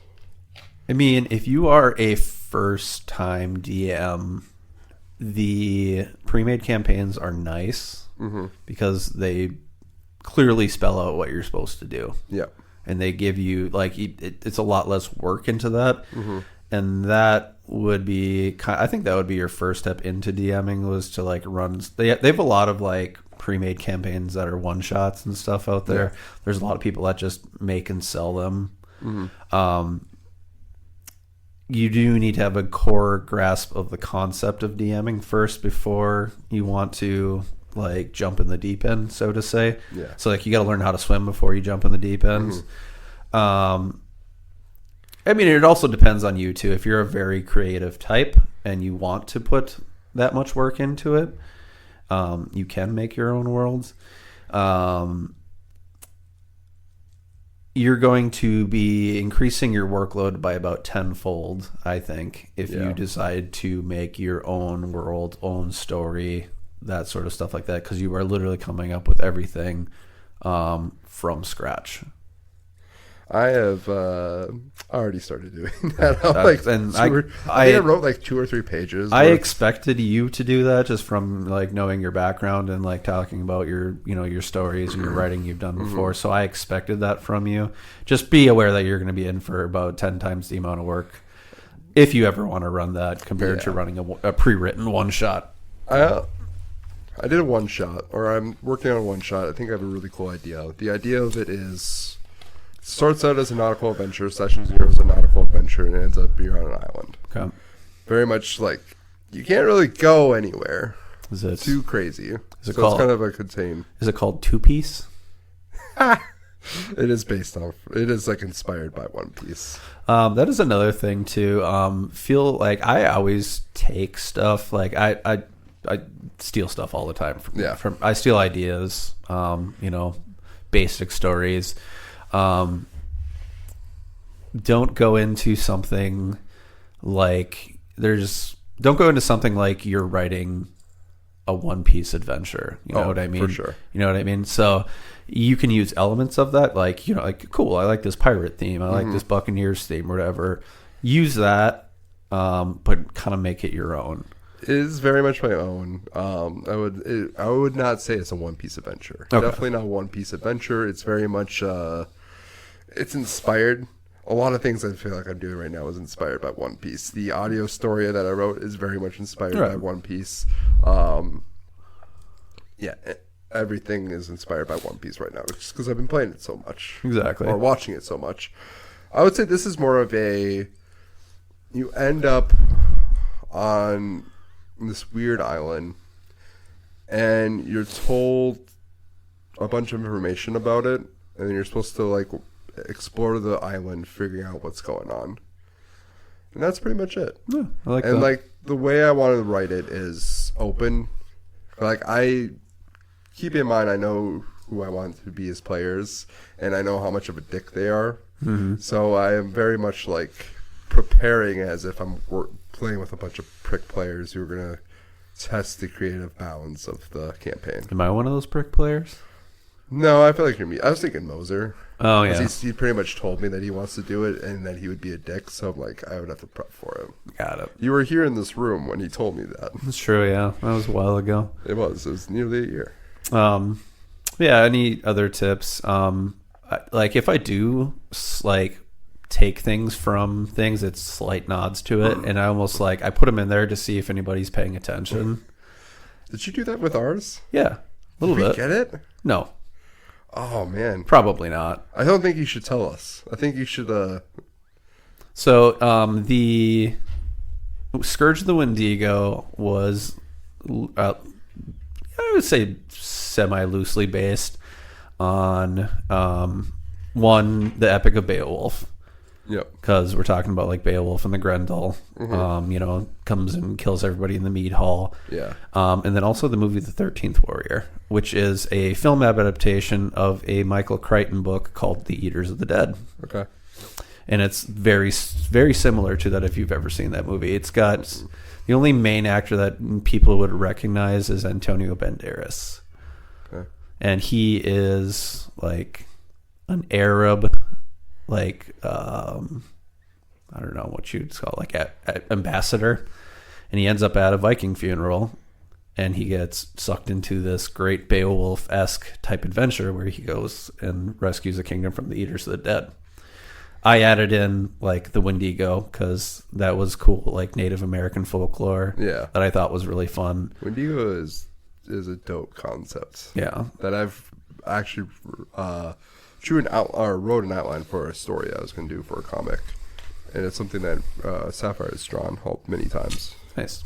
I mean, if you are a first-time DM, the pre-made campaigns are nice because they clearly spell out what you're supposed to do.
Yeah.
And they give you, like, it's a lot less work into that. And that would be, I think that would be your first step into DMing, was to, like, run. They have a lot of, like, pre-made campaigns that are one-shots and stuff out there. Yeah. There's a lot of people that just make and sell them. You do need to have a core grasp of the concept of DMing first before you want to, like, jump in the deep end, so to say.
Yeah.
So, like, you got to learn how to swim before you jump in the deep end. I mean, it also depends on you too. If you're a very creative type and you want to put that much work into it, you can make your own worlds. You're going to be increasing your workload by about tenfold, I think, if you decide to make your own world, own story, that sort of stuff like that, because you are literally coming up with everything from scratch.
I have already started doing that. I wrote like 2 or 3 pages.
I expected you to do that just from, like, knowing your background and, like, talking about your stories and your writing you've done before. So I expected that from you. Just be aware that you're going to be in for about 10 times the amount of work if you ever want to run that compared to running a pre-written one-shot.
I did a one-shot, or I'm working on a one-shot. I think I have a really cool idea. The idea of it is... starts out as a nautical adventure. Session 0 is a nautical adventure, and it ends up being on an island. Okay. Very much like you can't really go anywhere.
Is it
too crazy?
Is it called,
it's kind of a contain.
Is it called Two Piece?
It is based off. It is, like, inspired by One Piece.
That is another thing too. Feel like I always take stuff. Like I steal stuff all the time. I steal ideas. Basic stories. Don't go into something like you're writing a One Piece adventure. You know what I mean?
For sure.
You know what I mean? So you can use elements of that, like, cool, I like this pirate theme, I like this Buccaneers theme, whatever. Use that, but kind of make it your own.
It is very much my own. I would not say it's a One Piece adventure. Okay. Definitely not a One Piece adventure. It's very much it's inspired. A lot of things I feel like I'm doing right now is inspired by One Piece. The audio story that I wrote is very much inspired by One Piece. Everything is inspired by One Piece right now, just because I've been playing it so much.
Exactly.
Or watching it so much. I would say this is more of you end up on this weird island, and you're told a bunch of information about it, and then you're supposed to, like, explore the island, figuring out what's going on. And that's pretty much it.
Yeah, I like that.
And, like, the way I want to write it is open. Like, I keep in mind I know who I want to be as players, and I know how much of a dick they are. So I am very much, like, preparing as if I'm playing with a bunch of prick players who are going to test the creative bounds of the campaign.
Am I one of those prick players?
No, I feel like you're me. I was thinking Moser.
Oh, yeah.
He pretty much told me that he wants to do it and that he would be a dick, so I'm like, I would have to prep for him.
Got it.
You were here in this room when he told me that.
That's true, yeah. That was a while ago.
It was nearly a year.
Yeah, any other tips? Like, if I do, like, take things from things, it's slight nods to it, and I almost, like, I put them in there to see if anybody's paying attention. Did
you do that with ours?
Yeah, a little bit.
Did we get it?
No.
Oh, man.
Probably not.
I don't think you should tell us. I think you should...
So, the Scourge of the Wendigo was, I would say, semi-loosely based on, the Epic of Beowulf.
Yep.
Because we're talking about, like, Beowulf and the Grendel, comes and kills everybody in the mead hall.
Yeah.
And then also the movie The 13th Warrior, which is a film adaptation of a Michael Crichton book called The Eaters of the Dead.
Okay.
and it's very very similar to that if you've ever seen that movie. It's got the only main actor that people would recognize is Antonio Banderas, and he is like an Arab, like I don't know what you'd call like ambassador, and he ends up at a Viking funeral, and he gets sucked into this great Beowulf-esque type adventure where he goes and rescues a kingdom from the Eaters of the Dead. I added in like the Wendigo because that was cool, like Native American folklore.
Yeah,
that I thought was really fun.
Wendigo is a dope concept.
Yeah,
that I've actually wrote an outline for a story I was going to do for a comic, and it's something that Sapphire has drawn many times.
Nice.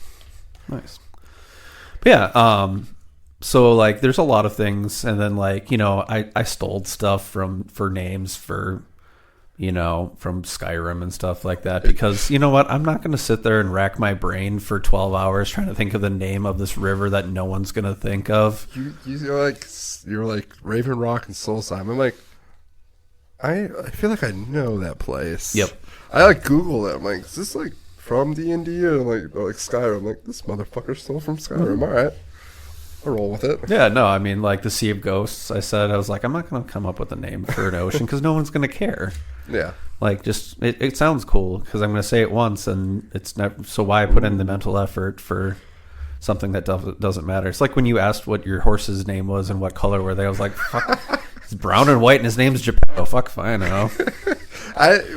But yeah, so like there's a lot of things, and then like, you know, I stole stuff for names for, you know, from Skyrim and stuff like that, because you know what, I'm not going to sit there and rack my brain for 12 hours trying to think of the name of this river that no one's going to think of.
You're like Raven Rock and Solstheim. I'm like, I feel like I know that place.
Yep.
I like Google it. I'm like, is this like from D&D or like Skyrim? I'm like, this motherfucker's still from Skyrim. All right, I'll roll with it.
Yeah, no, I mean, like the Sea of Ghosts, I was like, I'm not going to come up with a name for an ocean because no one's going to care.
Yeah.
Like, just, it sounds cool because I'm going to say it once and it's never, so why put in the mental effort for something that doesn't matter? It's like when you asked what your horse's name was and what color were they. I was like, fuck, it's brown and white and his name's Geppetto. Fuck, fine, I know.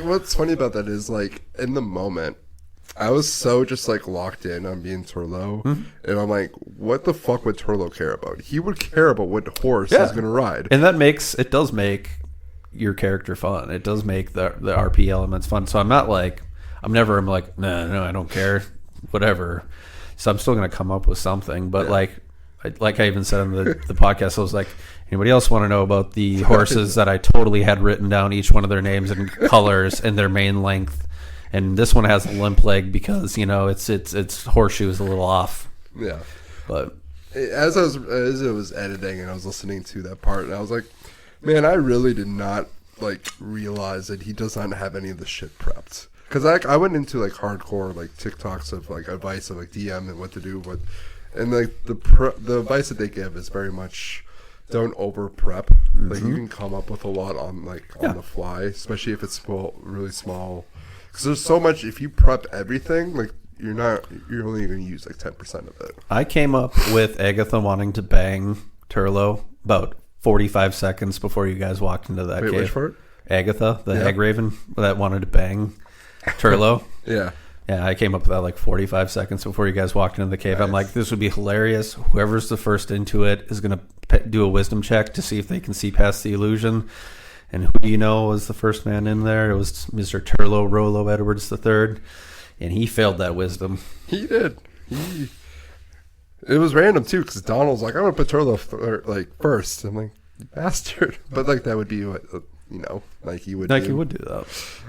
What's funny about that is like in the moment, I was so just like locked in on being Turlo, and I'm like, what the fuck would Turlo care about? He would care about what horse he's going to ride.
And it does make your character fun. It does make the RP elements fun. So I'm like, no, I don't care, whatever. So I'm still going to come up with something. But like I even said in the podcast, I was like, anybody else want to know about the horses that I totally had written down each one of their names and colors and their mane length? And this one has a limp leg because, you know, its horseshoe is a little off.
Yeah.
But
as it was editing and I was listening to that part, and I was like, man, I really did not like realize that he does not have any of the shit prepped. Because I went into like hardcore like TikToks of like advice of like DM and what to do, and like the advice that they give is very much don't over prep. Like you can come up with a lot on the fly, especially if it's really small. Because there's so much, if you prep everything, like you're only going to use like 10% of it.
I came up with Agatha wanting to bang Turlo about 45 seconds before you guys walked into that cave.
Which part?
Agatha, the hag raven that wanted to bang Turlo.
Yeah.
Yeah, I came up with that like 45 seconds before you guys walked into the cave. Nice. I'm like, this would be hilarious. Whoever's the first into it is going to do a wisdom check to see if they can see past the illusion. And who do you know was the first man in there? It was Mr. Turlo Rollo Edwards III, and he failed that wisdom.
He did. It was random too, because Donald's like, I'm gonna put Turlo first. I'm like, you bastard. But like that would be what Nike would.
Nike would do that.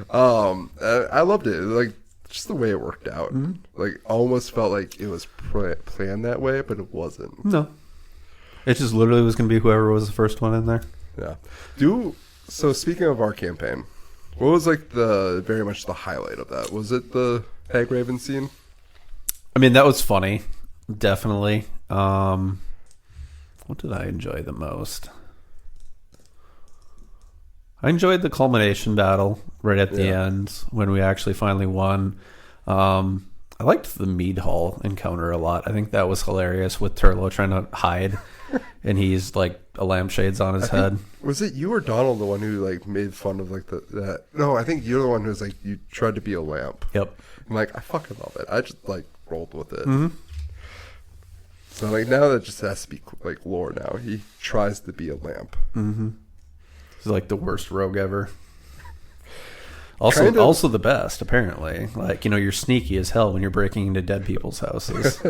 I loved it. Like just the way it worked out. Like almost felt like it was planned that way, but it wasn't.
No, it just literally was gonna be whoever was the first one in there.
Yeah. So speaking of our campaign, what was like very much the highlight of that? Was it the Hag Raven scene?
I mean, that was funny, definitely. What did I enjoy the most? I enjoyed the culmination battle right at the end when we actually finally won. I liked the mead hall encounter a lot. I think that was hilarious with Turlo trying to hide. And he's like a lampshade's on his head.
Was it you or Donald the one who like made fun of like that? No, I think you're the one who's like you tried to be a lamp.
Yep.
I'm like, I fucking love it. I just like rolled with it. So like now that just has to be like lore. Now he tries to be a lamp.
He's like the worst rogue ever. Also the best apparently. Like, you know, you're sneaky as hell when you're breaking into dead people's houses.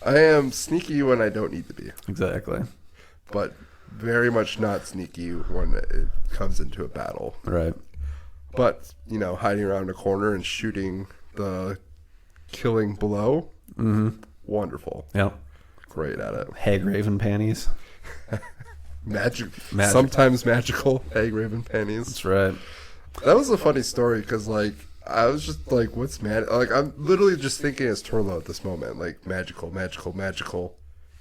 I am sneaky when I don't need to be.
Exactly.
But very much not sneaky when it comes into a battle.
Right.
But, you know, hiding around a corner and shooting the killing below. Wonderful.
Yep.
Great at it.
Hag Raven panties.
Magic. Sometimes magical Hag Raven panties.
That's right.
That was a funny story because, like, I was just like, what's like, I'm literally just thinking as Turlo at this moment. Like, magical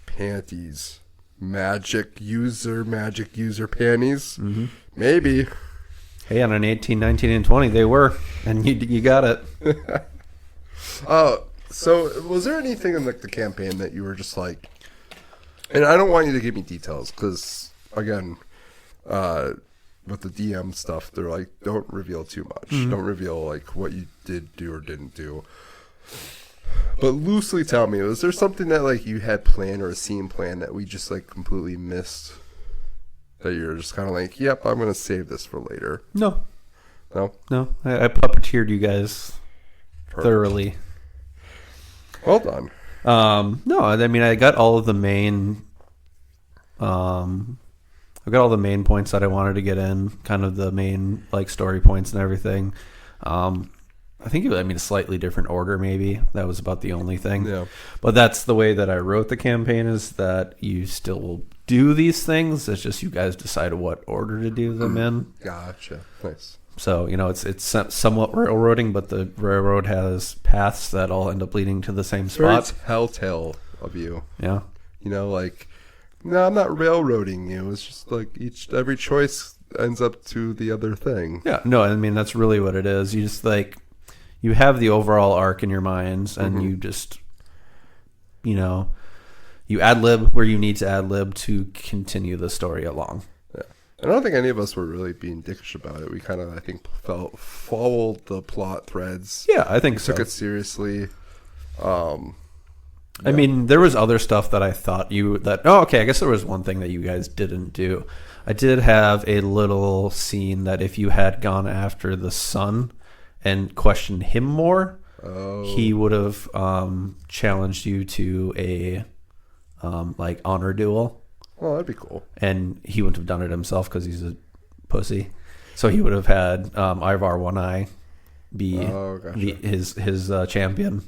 panties. Magic user panties.
Mm-hmm.
Maybe.
Hey, on an 18, 19, and 20, they were. And you got it.
So was there anything in, like, the campaign that you were just like, and I don't want you to give me details because, again, with the DM stuff, they're like, don't reveal too much.
Mm-hmm.
Don't reveal, like, what you did do or didn't do. But loosely tell me, was there something that, like, you had planned or a scene planned that we just, like, completely missed? That you're just kind of like, yep, I'm going to save this for later.
No.
No?
No. I puppeteered you guys thoroughly.
Well done.
No, I mean, I got all of the main... I got all the main points that I wanted to get in, kind of the main, like, story points and everything. I think it was, a slightly different order, maybe. That was about the only thing.
Yeah.
But that's the way that I wrote the campaign, is that you still will do these things. It's just you guys decide what order to do them in.
Gotcha. Nice.
So, it's somewhat railroading, but the railroad has paths that all end up leading to the same spot.
Very telltale of you.
Yeah.
Like, no, I'm not railroading you. It's just like every choice ends up to the other thing.
Yeah. No, that's really what it is. You just, like, you have the overall arc in your minds, and you just, you ad-lib where you need to ad-lib to continue the story along.
Yeah. I don't think any of us were really being dickish about it. We kind of, I think, followed the plot threads.
Yeah, I think
Took it seriously.
I mean, there was other stuff that I thought I guess there was one thing that you guys didn't do. I did have a little scene that if you had gone after the son and questioned him more, he would have challenged you to a like honor duel.
Oh, that'd be cool.
And he wouldn't have done it himself because he's a pussy. So he would have had Ivar One Eye be his champion.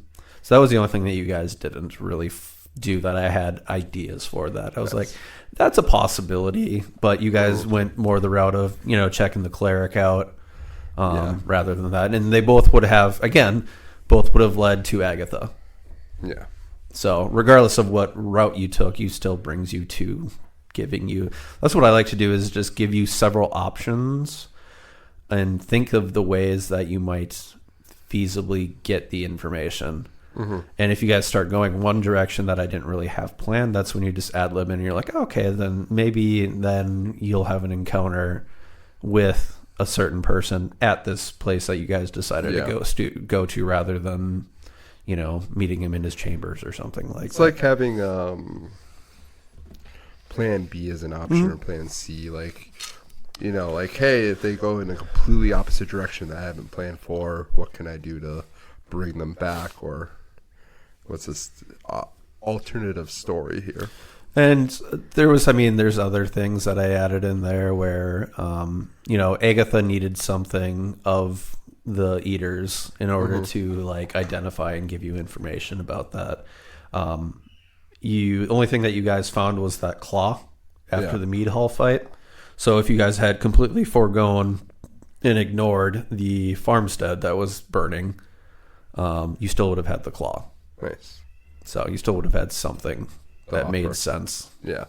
So that was the only thing that you guys didn't really do that I had ideas for that. I was like, that's a possibility. But you guys went more the route of, checking the cleric out rather than that. And they both would have led to Agatha.
Yeah.
So regardless of what route you took, you still brings you to giving you. That's what I like to do, is just give you several options and think of the ways that you might feasibly get the information. Mm-hmm. And if you guys start going one direction that I didn't really have planned, that's when you just ad-lib and you're like, okay, then maybe then you'll have an encounter with a certain person at this place that you guys decided to go to rather than, meeting him in his chambers or something like that.
It's like having plan B as an option or plan C. Like, like, hey, if they go in a completely opposite direction that I haven't planned for, what can I do to bring them back? Or what's this alternative story here?
And there's other things that I added in there where, Agatha needed something of the eaters in order to, like, identify and give you information about that. The only thing that you guys found was that claw after the mead hall fight. So if you guys had completely foregone and ignored the farmstead that was burning, you still would have had the claw.
Nice.
So you still would have had something that made sense.
Yeah.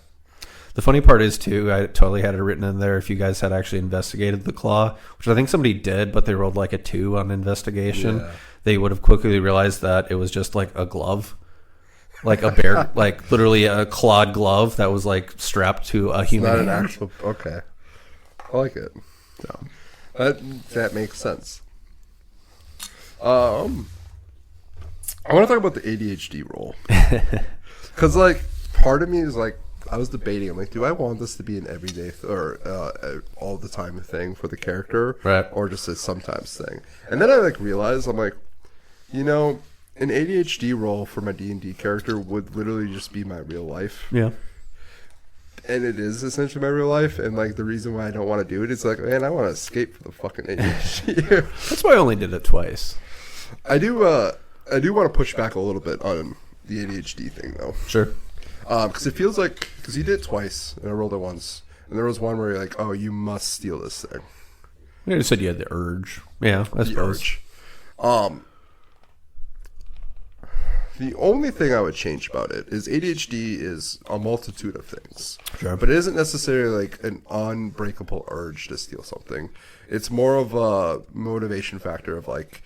The funny part is, too, I totally had it written in there if you guys had actually investigated the claw, which I think somebody did, but they rolled like a 2 on investigation. Yeah. They would have quickly realized that it was just like a glove. Like a bear, like literally a clawed glove that was like strapped to a human hand.
Not an actual... Okay. I like it. So, that makes sense. I want to talk about the ADHD role. Because, like, part of me is like, I was debating. I'm like, do I want this to be an everyday or all the time thing for the character,
right,
or just a sometimes thing? And then I like realized I'm like, an ADHD role for my D&D character would literally just be my real life.
Yeah.
And it is essentially my real life. And like the reason why I don't want to do it is like, man, I want to escape from the fucking ADHD.
That's why I only did it twice.
I do want to push back a little bit on the ADHD thing though.
Sure.
Because it feels like, because you did it twice and I rolled it once, and there was one where you're like, oh, you must steal this thing.
You said you had the urge. Yeah, I suppose.
urge. The only thing I would change about it is ADHD is a multitude of things.
Sure.
But it isn't necessarily like an unbreakable urge to steal something. It's more of a motivation factor of like,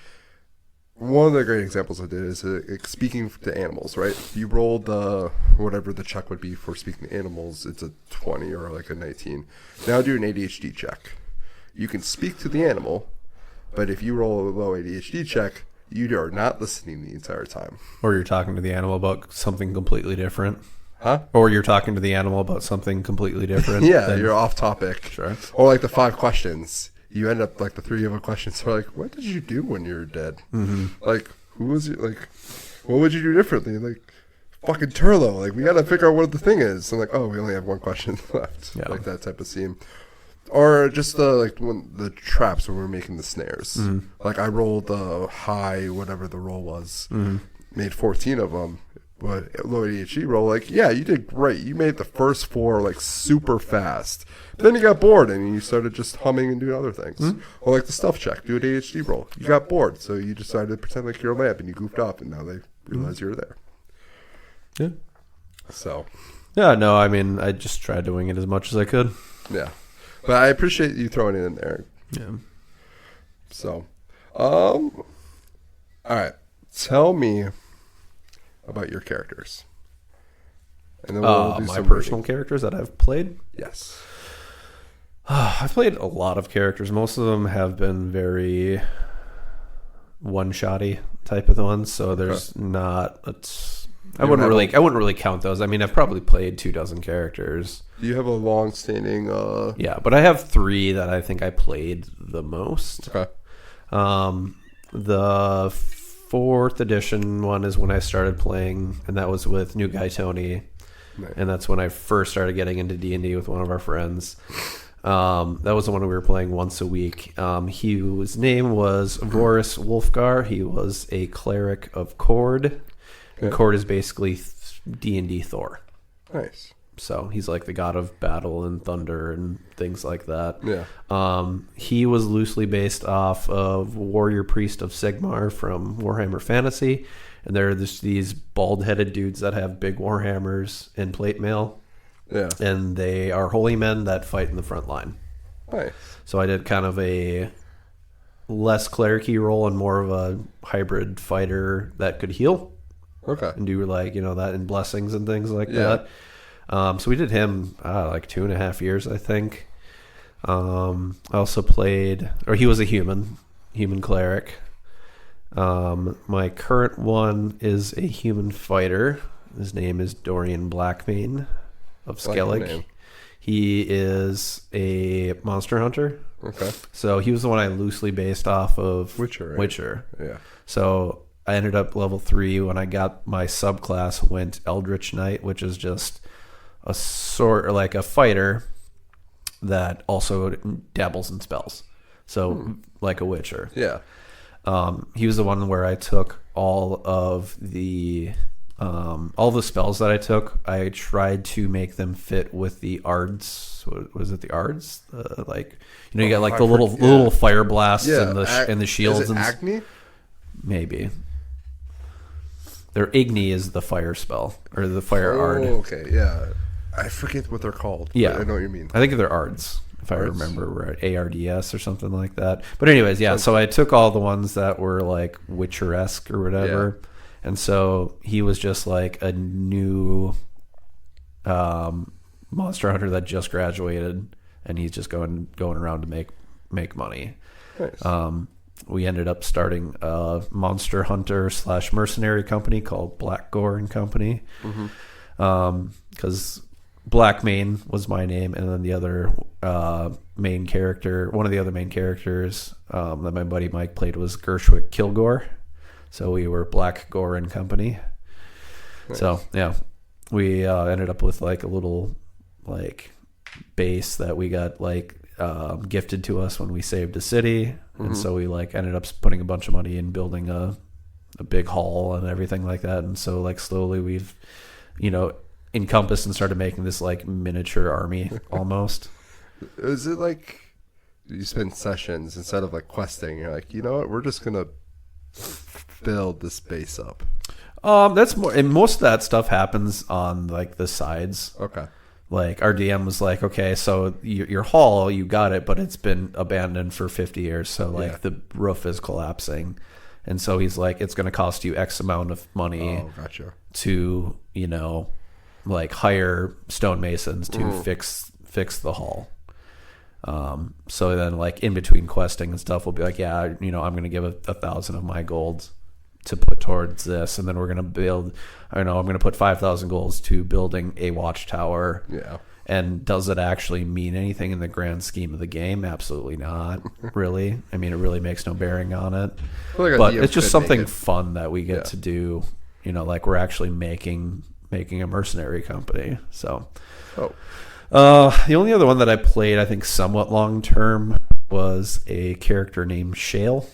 one of the great examples I did is speaking to animals, right? If you roll whatever the check would be for speaking to animals, it's a 20 or like a 19. Now do an ADHD check. You can speak to the animal, but if you roll a low ADHD check, you are not listening the entire time.
Or you're talking to the animal about something completely different.
Huh?
Or you're talking to the animal about something completely different.
Yeah, you're off topic.
Sure.
Or like the 5 questions. You end up like the 3 other questions are like, what did you do when you were dead? Mm-hmm. Like, who was it? Like, what would you do differently? Like, fucking Turlo. Like, we got to figure out what the thing is. I'm like, oh, we only have 1 question left.
Yeah.
Like that type of scene. Or just the traps when we're making the snares. Mm-hmm. Like I rolled the high, whatever the roll was, made 14 of them. But low ADHD roll, like, yeah, you did great. You made the first 4 like super fast. But then you got bored and you started just humming and doing other things. Mm-hmm. Or like the stealth check, do an ADHD roll. You got bored, so you decided to pretend like you're a lamp and you goofed off, and now they realize you're there.
Yeah.
So.
Yeah, no, I mean, I just tried to wing it as much as I could.
Yeah. But I appreciate you throwing it in there.
Yeah.
So, all right. Tell me about your characters. And then we'll do
my
some
personal
rating.
characters that I've played?
Yes.
I've played a lot of characters. Most of them have been very one-shotty type of ones, so there's not... I wouldn't really count those. I mean, I've probably played 24 characters.
Do you have a long-standing...
Yeah, but I have 3 that I think I played the most.
Okay.
The 4th edition one is when I started playing, and that was with New Guy Tony. Nice. And that's when I first started getting into D&D with one of our friends. That was the one we were playing once a week. His name was Vorus Wolfgar. He was a cleric of Cord. And Cord is basically D&D Thor.
Nice.
So he's like the god of battle and thunder and things like that.
Yeah.
He was loosely based off of Warrior Priest of Sigmar from Warhammer Fantasy. And they're these bald-headed dudes that have big warhammers and plate mail.
Yeah.
And they are holy men that fight in the front line.
Nice.
So I did kind of a less cleric-y role and more of a hybrid fighter that could heal.
Okay.
And do like, that in blessings and things like that. So we did him like 2.5 years, I think. I also played, or he was a human cleric. My current one is a human fighter. His name is Dorian Blackmane of Skellig.
Like
he is a monster hunter.
Okay.
So he was the one I loosely based off of
Witcher. Right?
Witcher.
Yeah.
So I ended up level 3 when I got my subclass went Eldritch Knight, which is just a sort like a fighter that also dabbles in spells. So like a Witcher.
Yeah.
He was the one where I took all the spells that I took. I tried to make them fit with the Ards. What was it? The Ards? You got like the little fire blasts and the shields.
Is it
and
Agni?
Maybe. Their Igni is the fire spell or the fire Ard.
Okay, yeah. I forget what they're called.
Yeah,
I know what you mean.
I think they're Ards, if I remember right, ARDS or something like that. But anyways, yeah. So I took all the ones that were like Witcher-esque or whatever, and so he was just like a new monster hunter that just graduated, and he's just going around to make money.
Nice.
We ended up starting a monster hunter / mercenary company called Black Gore and Company, because Blackmane was my name, and then the other main character, one of the other main characters that my buddy Mike played was Gershwick Kilgore. So we were Black Gore and Company. Nice. So yeah, we ended up with like a little like base that we got like gifted to us when we saved a city, and so we like ended up putting a bunch of money in building a big hall and everything like that. And so like slowly we've encompassed and started making this like miniature army almost.
Is it like you spend sessions instead of like questing. You're like, you know what? We're just gonna build this base up.
That's more, and most of that stuff happens on like the sides.
Okay.
Like our DM was like, okay, so your hall, you got it, but it's been abandoned for 50 years. So like the roof is collapsing. And so he's like, it's going to cost you X amount of money to, you know, like hire stonemasons to fix the hall. So then like in between questing and stuff, we'll be like, yeah, you know, I'm going to give 1,000 of my gold to put towards this, and then we're going to build, I don't know, I'm going to put 5,000 golds to building a watchtower.
Yeah.
And does it actually mean anything in the grand scheme of the game? Absolutely not, really. I mean, it really makes no bearing on it. But it's just something fun that we get to do, you know, like we're actually making a mercenary company. So the only other one that I played, I think somewhat long term, was a character named Shale,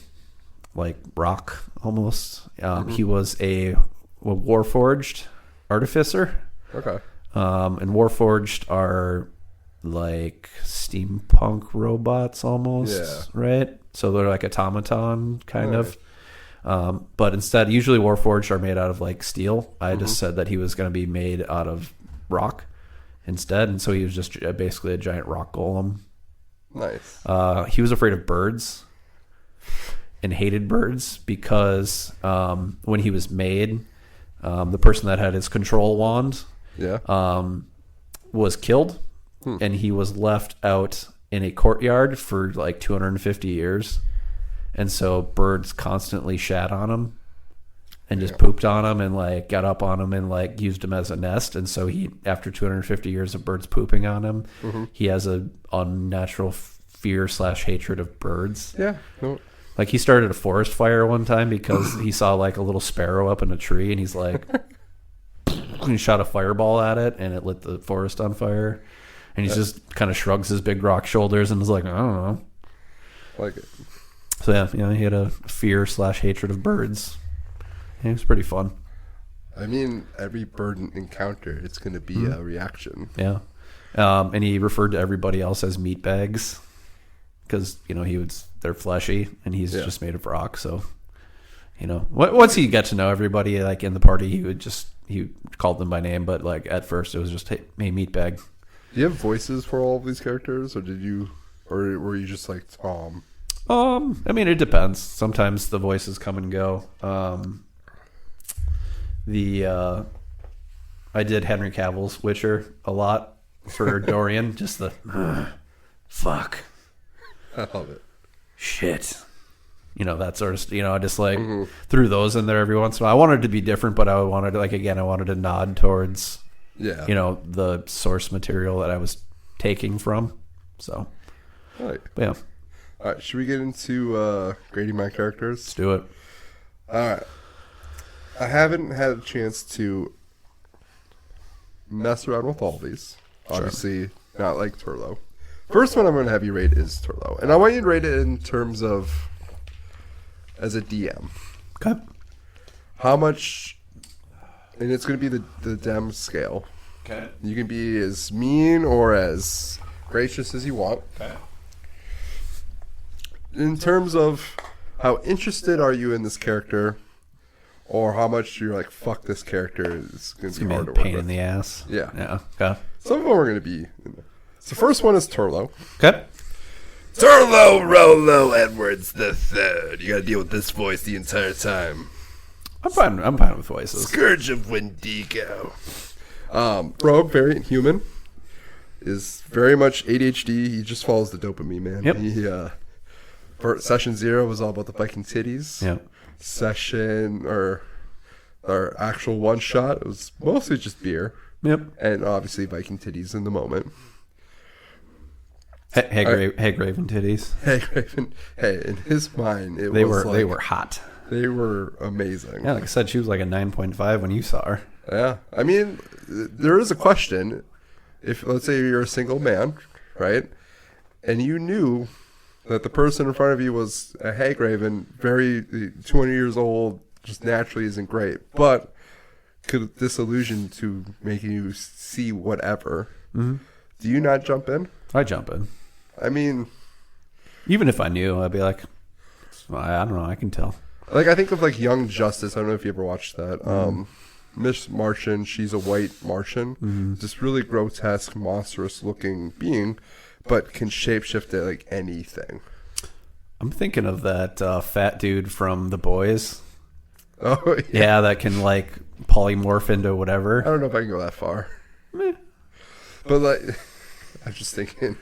like rock almost. He was a Warforged artificer.
Okay.
And Warforged are like steampunk robots almost, right? So they're like automaton kind of. But instead, usually Warforged are made out of like steel. I just said that he was going to be made out of rock instead. And so he was just basically a giant rock golem.
Nice.
He was afraid of birds and hated birds because when he was made, the person that had his control wand was killed, and he was left out in a courtyard for like 250 years. And so birds constantly shat on him and just pooped on him and like got up on him and like used him as a nest. And so he, after 250 years of birds pooping on him, he has a unnatural fear/hatred of birds.
Yeah.
Like he started a forest fire one time because he saw like a little sparrow up in a tree, and he's like, he shot a fireball at it, and it lit the forest on fire. And he just kind of shrugs his big rock shoulders and is like, I don't know.
Like it.
So yeah, he had a fear/hatred of birds. Yeah, it was pretty fun.
I mean, every bird encounter, it's going to be a reaction.
Yeah. And he referred to everybody else as meat bags because, you know, they're fleshy and he's just made of rock. So, you know, once he got to know everybody like in the party, he called them by name. But like at first it was just, hey, meat bag.
Do you have voices for all of these characters, or were you just like Tom?
I mean, it depends. Sometimes the voices come and go. I did Henry Cavill's Witcher a lot for Dorian. Just the fuck.
I love it.
Shit. You know, that sort of, you know, I just like threw those in there every once in a while. I wanted to be different, but I wanted to nod towards, you know, the source material that I was taking from. So,
right.
Yeah.
All right, should we get into grading my characters?
Let's do it.
All right. I haven't had a chance to mess around with all these. Obviously, not like Turlo. First one I'm going to have you rate is Turlo. And I want you to rate it in terms of as a DM.
Okay.
How much, and it's going to be the DM scale.
Okay.
You can be as mean or as gracious as you want.
Okay.
In terms of how interested are you in this character, or how much you're like, fuck, this character is going to be hard to work with.
Pain in the ass.
Yeah.
Yeah. Okay.
Some of them are going to be. So the first one is Turlo.
Okay.
Turlo Rolo Edwards the Third. You got to deal with this voice the entire time.
I'm fine with voices.
Scourge of Wendigo. Rogue, variant human, is very much ADHD. He just follows the dopamine, man.
Yep.
He, for session 0 was all about the Viking titties.
Yep.
Session or our actual one shot, it was mostly just beer.
Yep.
And obviously Viking titties in the moment.
Hey, Graven titties.
Hey, Graven. Hey, in his mind,
They were hot.
They were amazing.
Yeah, like I said, she was like a 9.5 when you saw her.
Yeah. I mean, there is a question. If, let's say you're a single man, right? And you knew that the person in front of you was a Hagraven, very 20 years old, just naturally isn't great, but could disillusion to making you see whatever. Do you not jump in?
I jump in.
I mean,
Even if I knew, I'd be like, I don't know. I can tell.
Like, I think of, like, Young Justice. I don't know if you ever watched that. Miss Martian, she's a white Martian. This really grotesque, monstrous-looking being, but can shapeshift to, like, anything.
I'm thinking of that fat dude from The Boys.
Oh,
Yeah, that can, like, polymorph into whatever.
I don't know if I can go that far.
Meh.
But, like, I'm just thinking,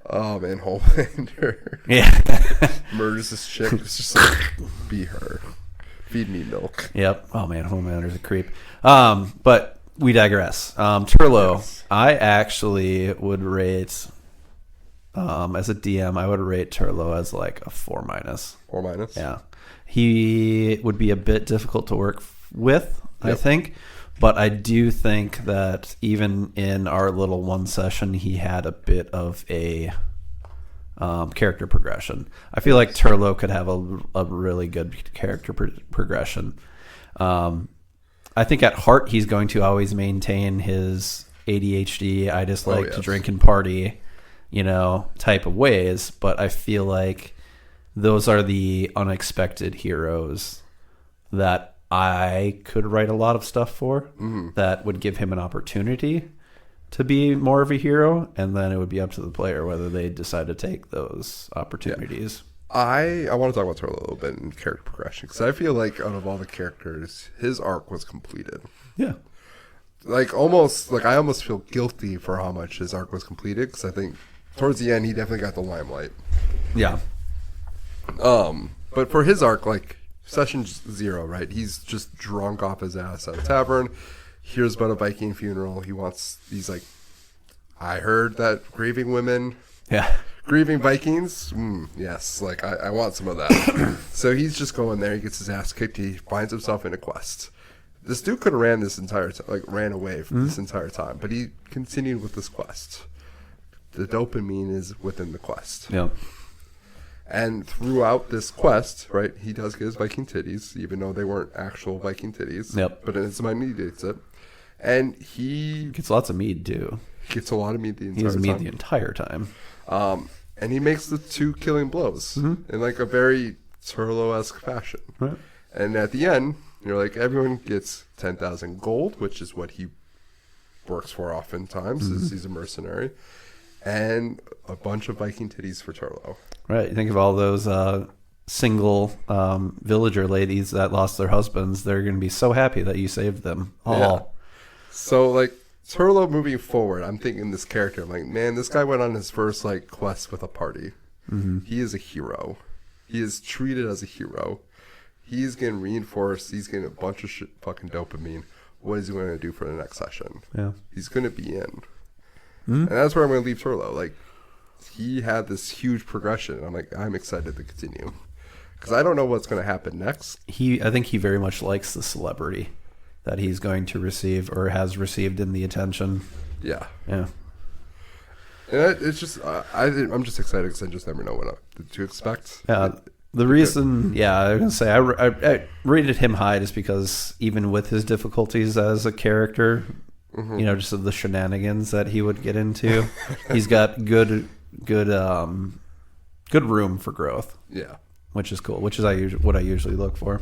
oh, man, Homelander
Yeah.
murders this chick. It's just like, be her. Feed me milk.
Yep. Oh, man, Homelander's a creep. But we digress. Turlo,
Yes.
I actually would rate, as a DM, I would rate Turlo as, like, a 4-.
Or minus.
Yeah. He would be a bit difficult to work with, I
Yep.
think. But I do think that even in our little one session, he had a bit of a character progression. I feel like Turlo could have a really good character progression. I think at heart, he's going to always maintain his ADHD, I just like to drink and party, type of ways. But I feel like those are the unexpected heroes that I could write a lot of stuff for that would give him an opportunity to be more of a hero, and then it would be up to the player whether they decide to take those opportunities.
I want to talk about Turlo a little bit in character progression, because I feel like out of all the characters, his arc was completed.
Yeah.
Like, I almost feel guilty for how much his arc was completed, because I think towards the end, he definitely got the limelight.
Yeah.
But for his arc, like, session 0, right? He's just drunk off his ass at a tavern, hears about a Viking funeral. He's like, I heard that grieving Vikings? Yes, like, I want some of that. So he's just going there, he gets his ass kicked, he finds himself in a quest. This dude could have ran this entire time, like, ran away from this entire time, but he continued with this quest. The dopamine is within the quest.
Yeah.
And throughout this quest, right, he does get his Viking titties, even though they weren't actual Viking titties.
Yep.
But in his mind, he gets it. And he
Gets lots of mead, too.
gets a lot of meat the entire
He has
time.
mead the entire time.
And he makes the 2 killing blows in, like, a very Turlo-esque fashion.
Right.
And at the end, you're like, everyone gets 10,000 gold, which is what he works for oftentimes, is he's a mercenary, and a bunch of Viking titties for Turlo.
Right. You think of all those single villager ladies that lost their husbands. They're going to be so happy that you saved them all.
Yeah. So, like, Turlo moving forward, I'm thinking this character, I'm like, man, this guy went on his first, like, quest with a party. He is a hero. He is treated as a hero. He's getting reinforced. He's getting a bunch of fucking dopamine. What is he going to do for the next session?
Yeah.
He's going to be in. And that's where I'm going to leave Turlo. Like, he had this huge progression. I'm like, I'm excited to continue. Because I don't know what's going to happen next.
I think he very much likes the celebrity that he's going to receive or has received in the attention.
Yeah.
Yeah.
And it's just, I'm just excited because I just never know what to expect.
Yeah. The reason, I was going to say, I rated him high just because even with his difficulties as a character, just of the shenanigans that he would get into, he's got good room for growth.
Yeah.
Which is cool, which is what I usually look for.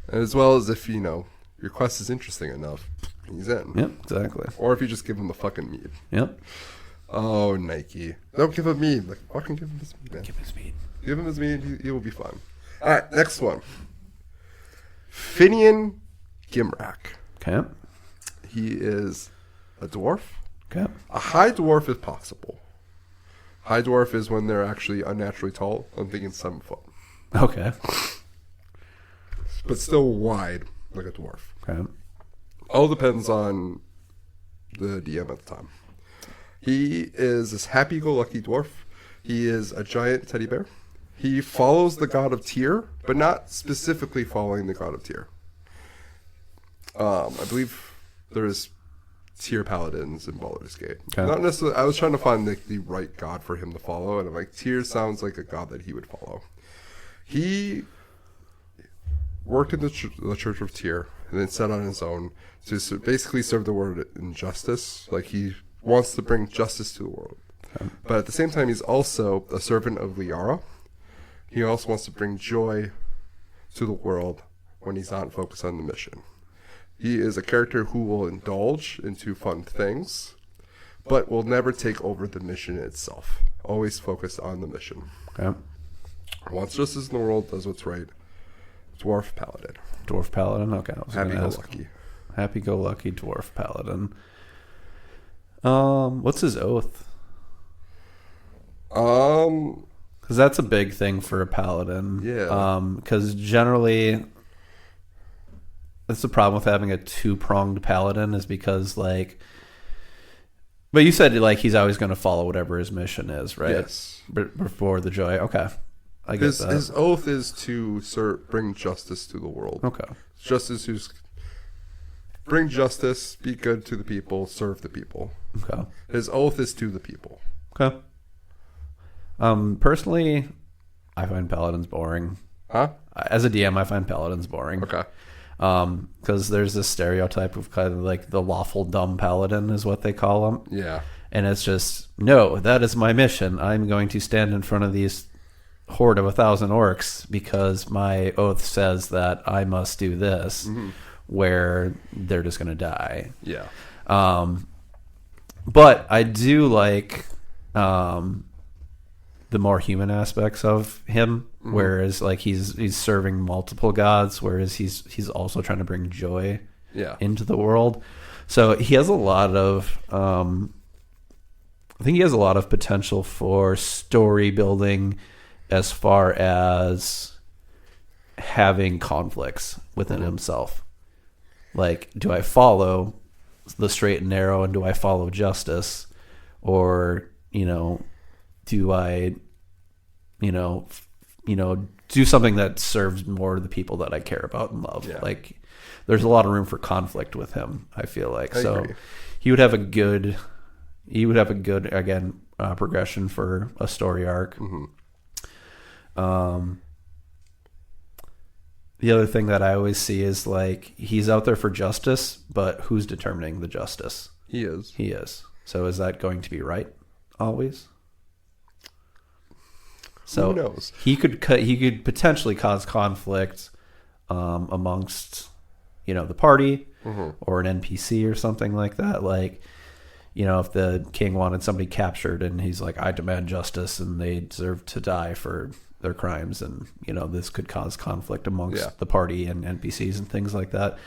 And as well as if, your quest is interesting enough, he's in.
Yep, exactly.
Or if you just give him the fucking mead.
Yep.
Oh, Nike. Don't give him mead. Like, fucking give him his mead, man.
Give him speed.
Give him his mead. He will be fine. All right, next one. Finian Gimrak.
Okay.
He is a dwarf.
Okay.
A high dwarf is possible. High dwarf is when they're actually unnaturally tall. I'm thinking 7 foot.
Okay.
But still wide, like a dwarf.
Okay.
All depends on the DM at the time. He is this happy-go-lucky dwarf. He is a giant teddy bear. He follows the god of Tyr, but not specifically following the god of Tyr. I believe there's Tyr paladins in Baldur's Gate.
Okay.
Not necessarily. I was trying to find the right god for him to follow, and I'm like, Tyr sounds like a god that he would follow. He worked in the Church of Tyr, and then set on his own to basically serve the world in justice. Like, he wants to bring justice to the world. But at the same time, he's also a servant of Liara. He also wants to bring joy to the world when he's not focused on the mission. He is a character who will indulge into fun things, but will never take over the mission itself. Always focused on the mission.
Okay.
Wants justice in the world, does what's right. Dwarf Paladin.
Dwarf Paladin. Okay.
Happy-go-lucky.
Happy-go-lucky Dwarf Paladin. What's his oath? Because that's a big thing for a paladin.
Yeah.
Because generally, that's the problem with having a two-pronged paladin is because, like... But you said, like, he's always going to follow whatever his mission is, right?
Yes.
Before the joy. Okay. I get that.
His oath is to bring justice to the world.
Okay.
Bring justice, be good to the people, serve the people.
Okay.
His oath is to the people.
Okay. Personally, I find paladins boring.
Huh?
As a DM, I find paladins boring.
Okay.
Because there's this stereotype of kind of like the lawful dumb paladin is what they call them.
Yeah.
And it's just, no, that is my mission. I'm going to stand in front of these horde of 1,000 orcs because my oath says that I must do this, where they're just going to die.
Yeah.
But I do like the more human aspects of him, whereas like he's serving multiple gods, whereas he's also trying to bring joy into the world. So he has a lot of I think he has a lot of potential for story building as far as having conflicts within himself. Like, do I follow the straight and narrow and do I follow justice? Or, do I, do something that serves more the people that I care about and love?
Yeah.
Like, there's a lot of room for conflict with him, I feel like.
I
So
agree.
he would have a good, again, progression for a story arc. The other thing that I always see is like he's out there for justice, but who's determining the justice?
He is.
He is. So is that going to be right always? So
Who knows?
He could potentially cause conflict amongst the party or an NPC or something like that. Like, if the king wanted somebody captured and he's like, I demand justice, and they deserve to die for their crimes, and this could cause conflict amongst the party and NPCs and things like that.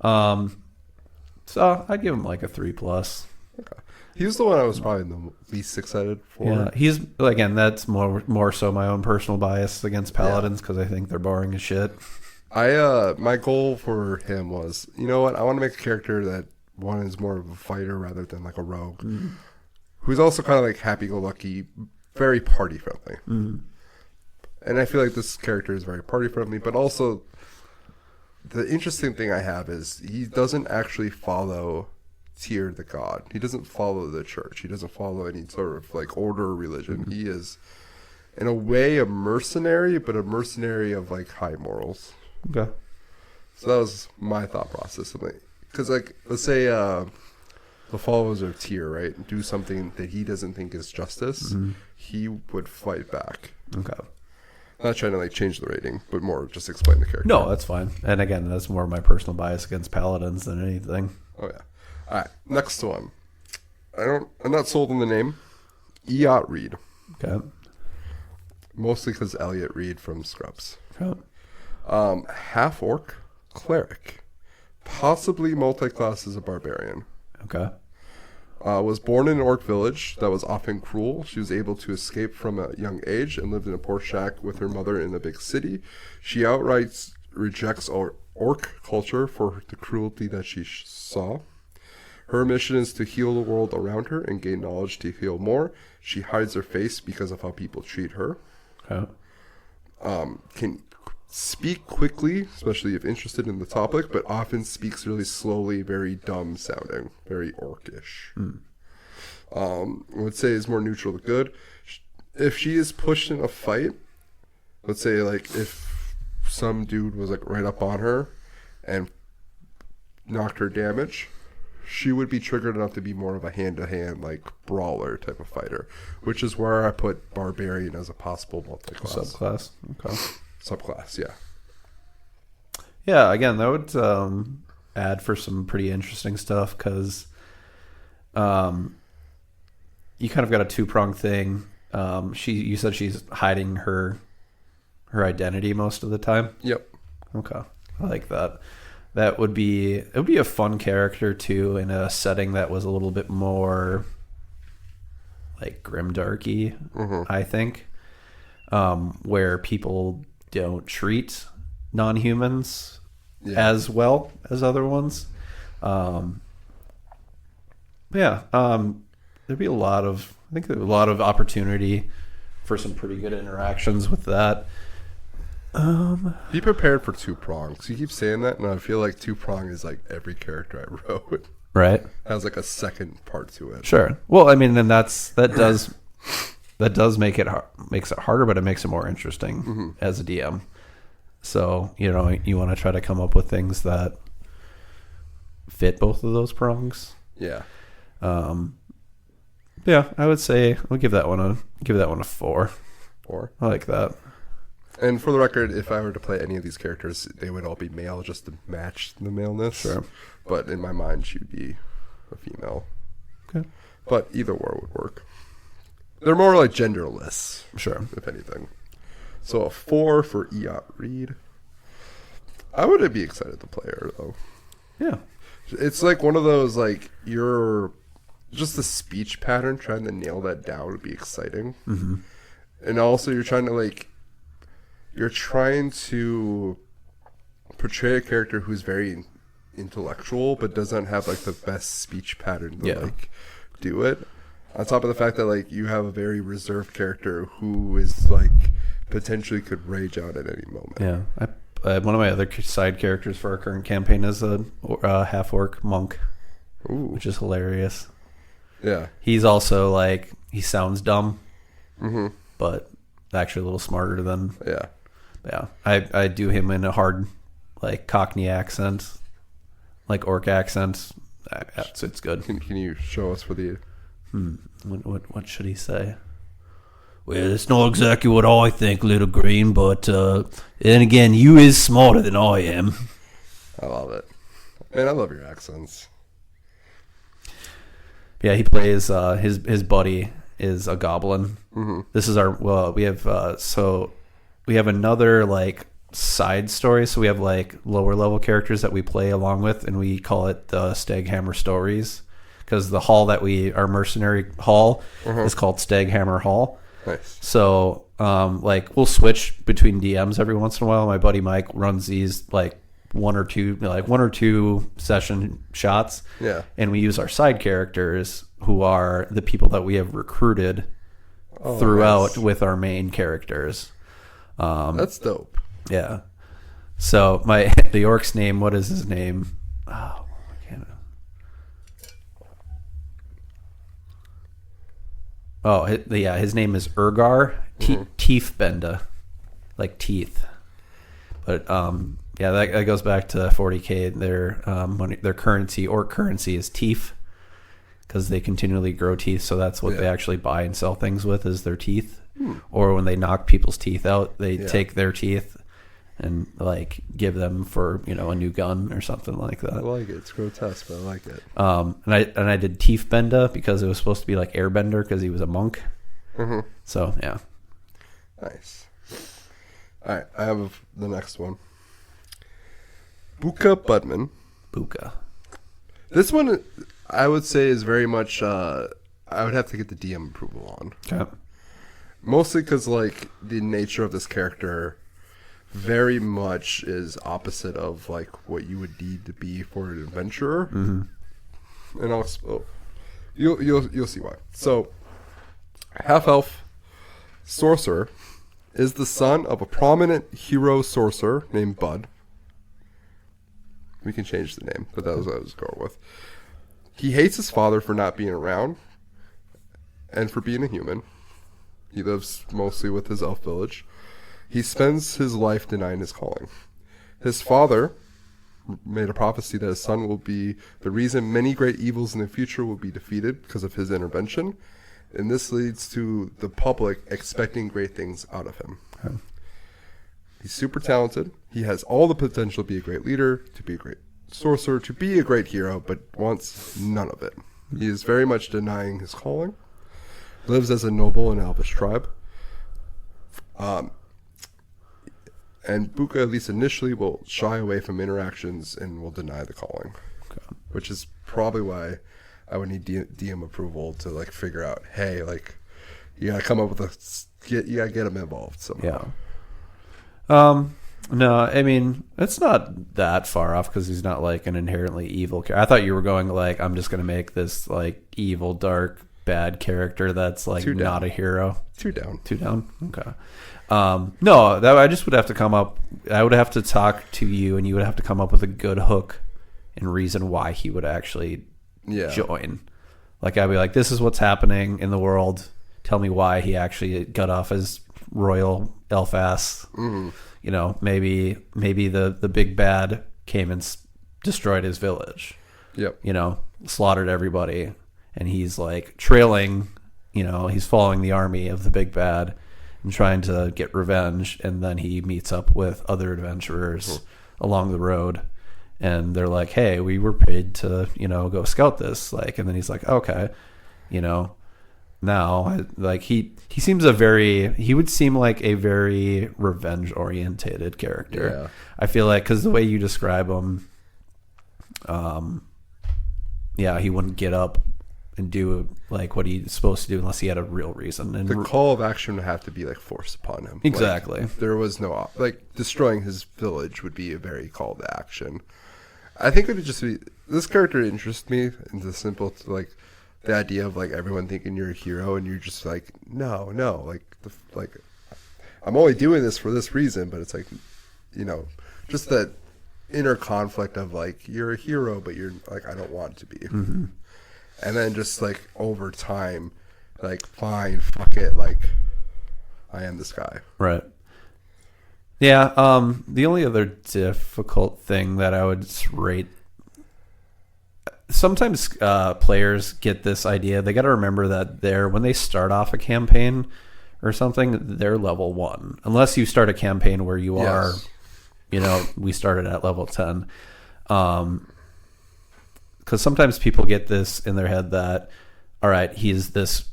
So I'd give him like a 3+.
Okay. He was the one I was probably the least excited for.
Yeah, he's again. That's more so my own personal bias against paladins because I think they're boring as shit.
My goal for him was, I want to make a character that one is more of a fighter rather than like a rogue, who's also kind of like happy-go-lucky, very party-friendly. And I feel like this character is very party-friendly, but also the interesting thing I have is he doesn't actually follow Tyr the god. He doesn't follow the church. He doesn't follow any sort of like order or religion. He is, in a way, a mercenary, but a mercenary of like high morals.
Okay.
So that was my thought process. Because, like, let's say the followers of Tyr, right, do something that he doesn't think is justice, he would fight back.
Okay.
Not trying to, like, change the rating, but more just explain the character.
No, that's fine. And again, that's more my personal bias against paladins than anything.
Oh, yeah. All right, next one. I'm not sold on the name. Eot Reed.
Okay.
Mostly because Elliot Reed from Scrubs.
Okay.
Half-orc cleric. Possibly multi-class as a barbarian.
Okay.
Was born in an orc village that was often cruel. She was able to escape from a young age and lived in a poor shack with her mother in a big city. She outright rejects orc culture for the cruelty that she saw. Her mission is to heal the world around her and gain knowledge to heal more. She hides her face because of how people treat her.
Okay.
Can speak quickly, especially if interested in the topic, but often speaks really slowly, very dumb sounding, very orcish. I would say is more neutral to good. If she is pushed in a fight, let's say like if some dude was like right up on her and knocked her damage, she would be triggered enough to be more of a hand-to-hand, like, brawler type of fighter, which is where I put Barbarian as a possible multi-class. Subclass, yeah.
Yeah, again, that would add for some pretty interesting stuff because you kind of got a two-pronged thing. You said she's hiding her identity most of the time.
Yep.
Okay, I like that. It would be a fun character too in a setting that was a little bit more like grimdarky, I think, where people don't treat non-humans as well as other ones. There'd be a lot of opportunity for some pretty good interactions with that.
Be prepared for two prongs. You keep saying that, and I feel like two prong is like every character I wrote.
Right.
Has like a second part to it.
Sure. Well, I mean, then that does make it makes it harder, but it makes it more interesting as a DM. So you want to try to come up with things that fit both of those prongs.
Yeah.
Yeah, I would say we'll give that one a 4.
4.
I like that.
And for the record, if I were to play any of these characters, they would all be male just to match the maleness.
Sure.
But in my mind, she would be a female.
Okay.
But either or would work. They're more like genderless.
Sure.
If anything. So a 4 for Eot Reed. I would be excited to play her, though.
Yeah.
It's like one of those, like, just the speech pattern, trying to nail that down would be exciting. Mm-hmm. And also you're trying to portray a character who's very intellectual but doesn't have like the best speech pattern to like do it. On top of the fact that like you have a very reserved character who is like potentially could rage out at any moment.
Yeah. One of my other side characters for our current campaign is a half-orc monk, which is hilarious.
Yeah.
He's also like, he sounds dumb, but actually a little smarter than... Yeah. I do him in a hard, like, Cockney accent, like orc accent. It's good.
Can you show us for the...
What should he say? Well, it's not exactly what I think, Little Green, but then again, you is smarter than I am.
I love it. Man, I love your accents.
Yeah, he plays his buddy is a goblin. This is we have another like side story. So we have like lower level characters that we play along with, and we call it the Staghammer Stories because the hall our mercenary hall is called Staghammer Hall.
Nice.
So like we'll switch between DMs every once in a while. My buddy Mike runs these like one or two session shots.
Yeah. And
we use our side characters who are the people that we have recruited throughout with our main characters.
That's dope.
Yeah. So the orc's name, what is his name? Oh, I can't. Oh, his name is Urgar Teethbenda, like teeth. But that goes back to 40K. Their currency is teeth, because they continually grow teeth. So that's what they actually buy and sell things with is their teeth. Or when they knock people's teeth out, they take their teeth and like give them for a new gun or something like that.
I like it. It's grotesque, but I like it.
And I did Teethbenda because it was supposed to be like Airbender because he was a monk. So yeah.
Nice. All right, I have the next one. Buka Budman.
Buka.
This one, I would say, is very much. I would have to get the DM approval on.
Okay.
Mostly because, like, the nature of this character very much is opposite of, like, what you would need to be for an adventurer. And you'll see why. So, half-elf sorcerer is the son of a prominent hero sorcerer named Bud. We can change the name, but that was what I was going with. He hates his father for not being around and for being a human. He lives mostly with his elf village. He spends his life denying his calling. His father made a prophecy that his son will be the reason many great evils in the future will be defeated because of his intervention. And this leads to the public expecting great things out of him.
Okay.
He's super talented. He has all the potential to be a great leader, to be a great sorcerer, to be a great hero, but wants none of it. He is very much denying his calling. Lives as a noble in Elvish tribe. And Buka, at least initially, will shy away from interactions and will deny the calling.
Okay.
Which is probably why I would need DM approval to like figure out, hey, like you gotta come up with you gotta get him involved somehow.
Yeah. No, I mean it's not that far off because he's not like an inherently evil character. I thought you were going like I'm just gonna make this like evil, dark, bad character that's like not a hero.
Two down.
Okay. No, that I just would have to come up. I would have to talk to you, and you would have to come up with a good hook and reason why he would actually join. Like I'd be like, "This is what's happening in the world. Tell me why he actually got off his royal elf ass."
Mm-hmm.
You know, maybe the big bad came and destroyed his village.
Yep.
You know, slaughtered everybody, and he's like trailing. You know, he's following the army of the big bad and trying to get revenge, and then he meets up with other adventurers along the road, and they're like, "Hey, we were paid to, you know, go scout this." Like, and then he's like, "Okay, you know." Now, like he would seem like a very revenge orientated character.
Yeah.
I feel like because the way you describe him, he wouldn't get up and do like what he's supposed to do unless he had a real reason. And
the call of action would have to be like forced upon him.
Exactly.
Like, there was no like destroying his village would be a very call to action. I think it would just be this character interests me in the simple like the idea of like everyone thinking you're a hero and you're just like no like I'm only doing this for this reason, but it's like, you know, just that inner conflict of like you're a hero but you're like I don't want to be.
Mm-hmm.
And then just like over time, like fine, fuck it, like I am this guy.
Right. Yeah. The only other difficult thing that I would rate. Sometimes players get this idea. They got to remember that when they start off a campaign or something, they're level 1. Unless you start a campaign where you are, you know, we started at level 10. Because sometimes people get this in their head that, all right, he's this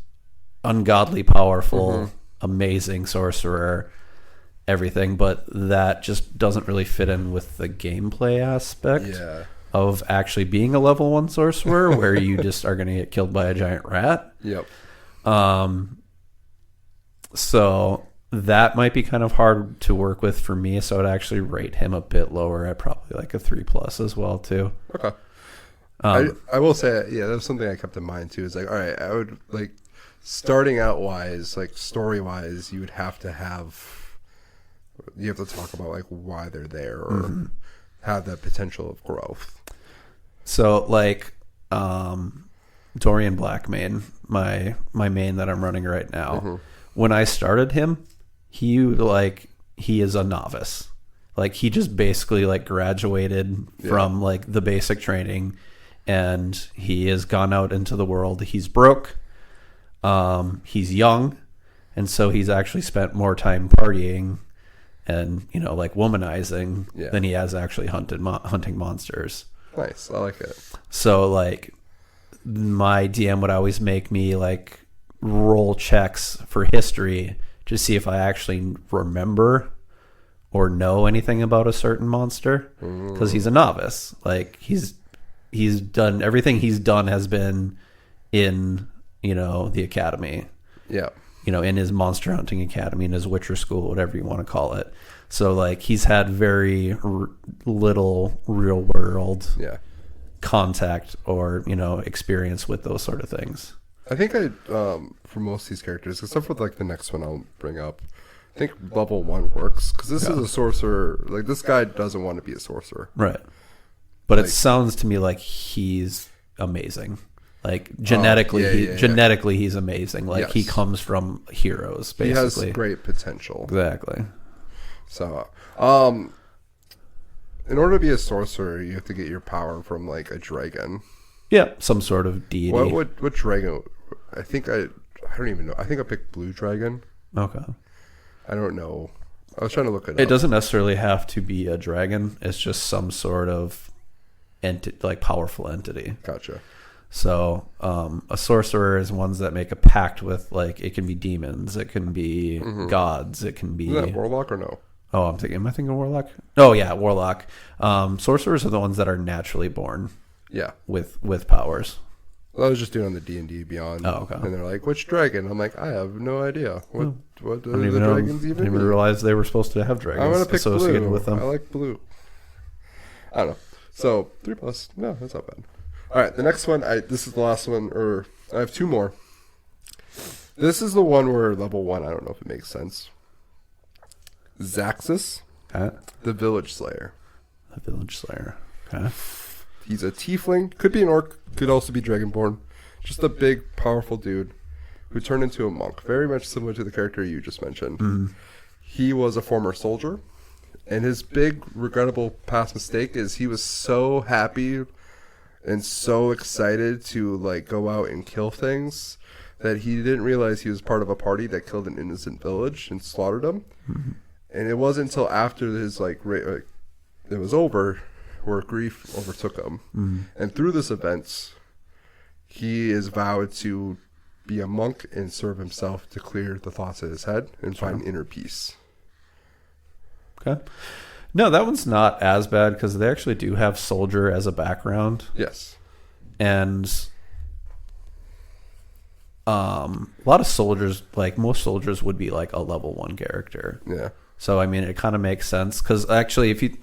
ungodly, powerful, amazing sorcerer, everything, but that just doesn't really fit in with the gameplay aspect of actually being a level 1 sorcerer, where you just are going to get killed by a giant rat.
Yep.
So that might be kind of hard to work with for me. So I'd actually rate him a bit lower at probably like a 3+ as well too.
Okay. I will say, that was something I kept in mind too. Is like, all right, I would like starting out wise, like story wise, you have to talk about like why they're there or have that potential of growth.
So like, Dorian Blackmane, my main that I'm running right now. When I started him, he is a novice. Like he just basically like graduated from like the basic training. And he has gone out into the world. He's broke. He's young. And so he's actually spent more time partying and, you know, like womanizing than he has actually hunting monsters.
Nice. I like it.
So, like, my DM would always make me, like, roll checks for history to see if I actually remember or know anything about a certain monster. Because he's a novice. Like, he's done everything he's done has been in, you know, the academy. Yeah. You know, in his monster hunting academy, in his Witcher school, whatever you want to call it. So like he's had very little real world contact or, you know, experience with those sort of things.
I think for most of these characters, except for like the next one I'll bring up, I think level 1 works because this is a sorcerer. Like this guy doesn't want to be a sorcerer.
Right. But like, it sounds to me like he's amazing. Like genetically, genetically he's amazing. Like he comes from heroes. Basically, he has
great potential.
Exactly.
So, in order to be a sorcerer, you have to get your power from like a dragon.
Yeah, some sort of deity.
What dragon? I don't even know. I think I picked blue dragon.
Okay.
I don't know. I was trying to look it up.
It doesn't necessarily have to be a dragon. It's just some sort of like powerful entity.
Gotcha.
So a sorcerer is ones that make a pact with, like, it can be demons, it can be gods, it can be...
Is that warlock or no?
Oh, am I thinking warlock? Oh, yeah, warlock. Sorcerers are the ones that are naturally born.
Yeah.
With powers.
Well, I was just doing on the D&D Beyond.
Oh, okay.
And they're like, which dragon? I'm like, I have no idea. What are the dragons even
I didn't even realize they were supposed to have dragons
I'm going to pick
associated
blue.
with them.
I like blue. I don't know. So, 3+. No, that's not bad. All right, the next one, this is the last one, or I have two more. This is the one where level 1, I don't know if it makes sense. Zaxxas, the Village Slayer.
The Village Slayer. Okay.
He's a tiefling, could be an orc, could also be dragonborn. Just a big, powerful dude who turned into a monk, very much similar to the character you just mentioned.
Mm-hmm.
He was a former soldier, and his big, regrettable past mistake is he was so happy and so excited to like go out and kill things that he didn't realize he was part of a party that killed an innocent village and slaughtered them. Mm-hmm. And it wasn't until after his it was over where grief overtook him. Mm-hmm. And through this event, he is vowed to be a monk and serve himself to clear the thoughts in his head and find inner peace.
Okay. No, that one's not as bad because they actually do have soldier as a background.
Yes.
And a lot of soldiers, like most soldiers, would be like a level 1 character.
Yeah.
So I mean, it kind of makes sense because actually, if you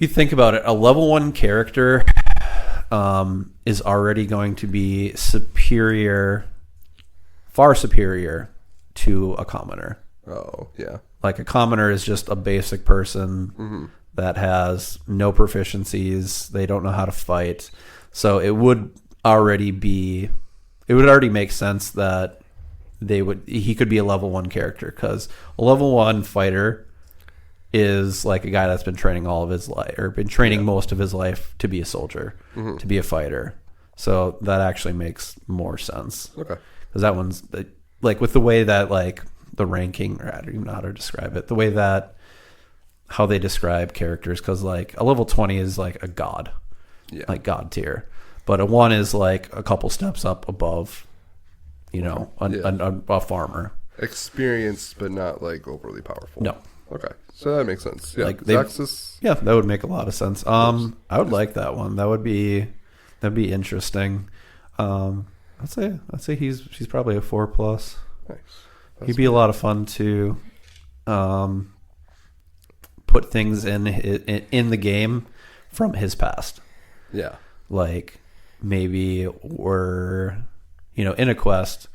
think about it, a level 1 character is already going to be superior, far superior to a commoner.
Oh, yeah.
Like a commoner is just a basic person that has no proficiencies. They don't know how to fight. So it would already make sense that he could be a level 1 character because a level 1 fighter is like a guy that's been training all of his life or been training most of his life to be a soldier, to be a fighter. So that actually makes more sense.
Okay.
Because that one's like with the way that like the ranking, or I don't even know how to describe it, the way that how they describe characters, because like a level 20 is like a god, like god tier, but a 1 is like a couple steps up above, a farmer.
Experienced, but not like overly powerful.
No.
Okay, so that makes sense. Yeah,
like
Zaxxas.
Yeah, that would make a lot of sense. I would like that one. That'd be interesting. I'd say he's probably a 4+.
Nice.
He'd be a lot of fun to put things in the game from his past.
Yeah.
Like maybe we're in a quest,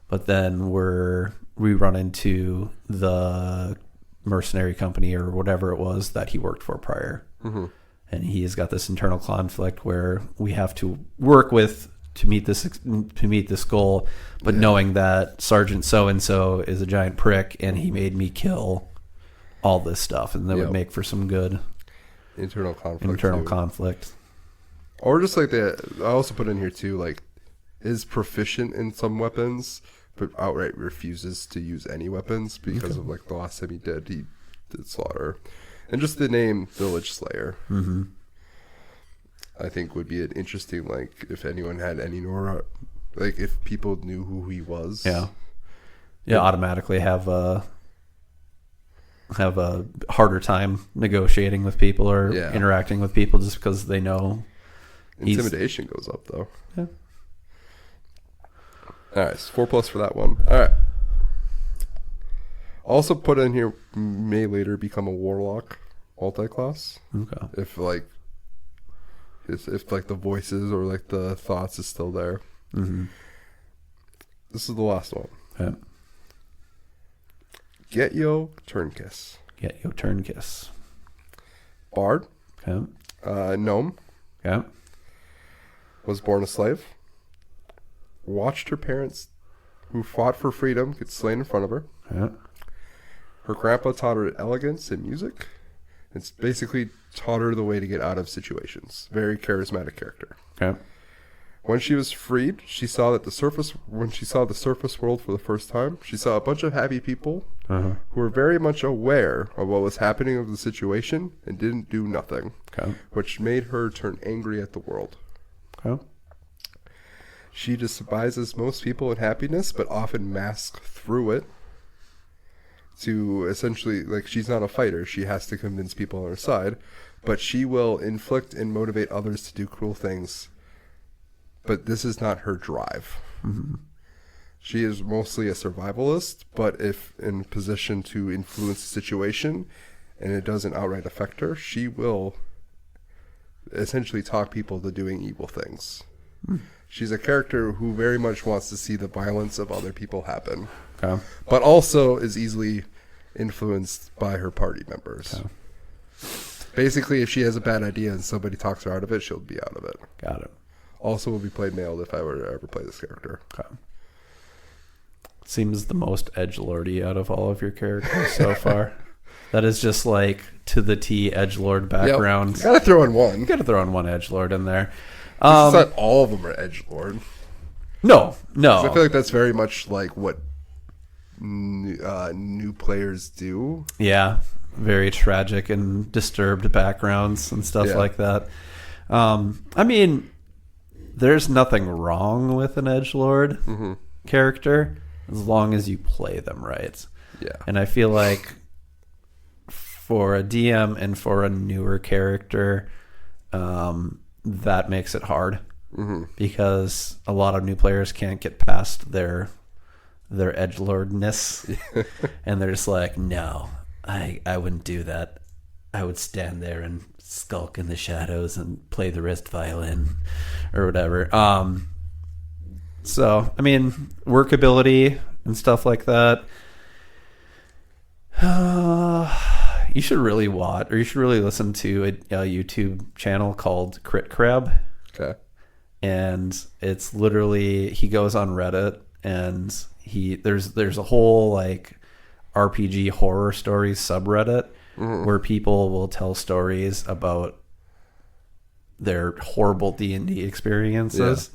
but then we run into the mercenary company or whatever it was that he worked for prior. Mm-hmm. And he's got this internal conflict where we have to work with to meet this goal, but knowing that Sergeant so-and-so is a giant prick and he made me kill all this stuff, and that would make for some good
internal conflict. Or just like I also put in here too, like, is proficient in some weapons, but outright refuses to use any weapons because of like the last time he did slaughter. And just the name Village Slayer. Mm-hmm. I think would be an interesting, like, if anyone had any like if people knew who he was.
Automatically have a harder time negotiating with people or interacting with people just because they know
intimidation goes up though.
Yeah.
All right, so 4+ for that one. All right. Also put in here, may later become a warlock multi-class.
Okay.
If like the voices or like the thoughts is still there. Mm-hmm. This is the last one.
Yeah.
Get Yo Turnkiss. Bard.
Okay.
Gnome.
Yeah.
Was born a slave. Watched her parents who fought for freedom get slain in front of her.
Yeah.
Her grandpa taught her elegance and music. It's basically taught her the way to get out of situations. Very charismatic character.
Okay.
When she was freed, when she saw the surface world for the first time, she saw a bunch of happy people who were very much aware of what was happening of the situation and didn't do nothing, which made her turn angry at the world.
Okay.
She despises most people in happiness, but often masks through it to essentially, like, she's not a fighter. She has to convince people on her side, but she will inflict and motivate others to do cruel things. But this is not her drive.
Mm-hmm.
She is mostly a survivalist, but if in position to influence the situation and it doesn't outright affect her, she will essentially talk people to doing evil things. She's a character who very much wants to see the violence of other people happen, but also is easily influenced by her party members. Basically, if she has a bad idea and somebody talks her out of it, she'll be out of it.
Got it.
Also will be played male if I were to ever play this character.
Okay. Seems the most edgelordy out of all of your characters so far. That is just like to the T edgelord background.
Yep. Gotta throw in one.
You gotta throw in one edgelord in there.
It's not all of them are edgelord.
No.
I feel like that's very much like what new players do.
Yeah. Very tragic and disturbed backgrounds and stuff like that. I mean, there's nothing wrong with an edgelord character as long as you play them right.
Yeah.
And I feel like for a DM and for a newer character, that makes it hard because a lot of new players can't get past their edgelordness, and they're just like, no, I wouldn't do that. I would stand there and skulk in the shadows and play the wrist violin or whatever. So, I mean, workability and stuff like that. You should really watch, or you should really listen to a YouTube channel called Crit Crab.
Okay.
And it's literally, he goes on Reddit and there's a whole like RPG horror stories subreddit where people will tell stories about their horrible D&D experiences.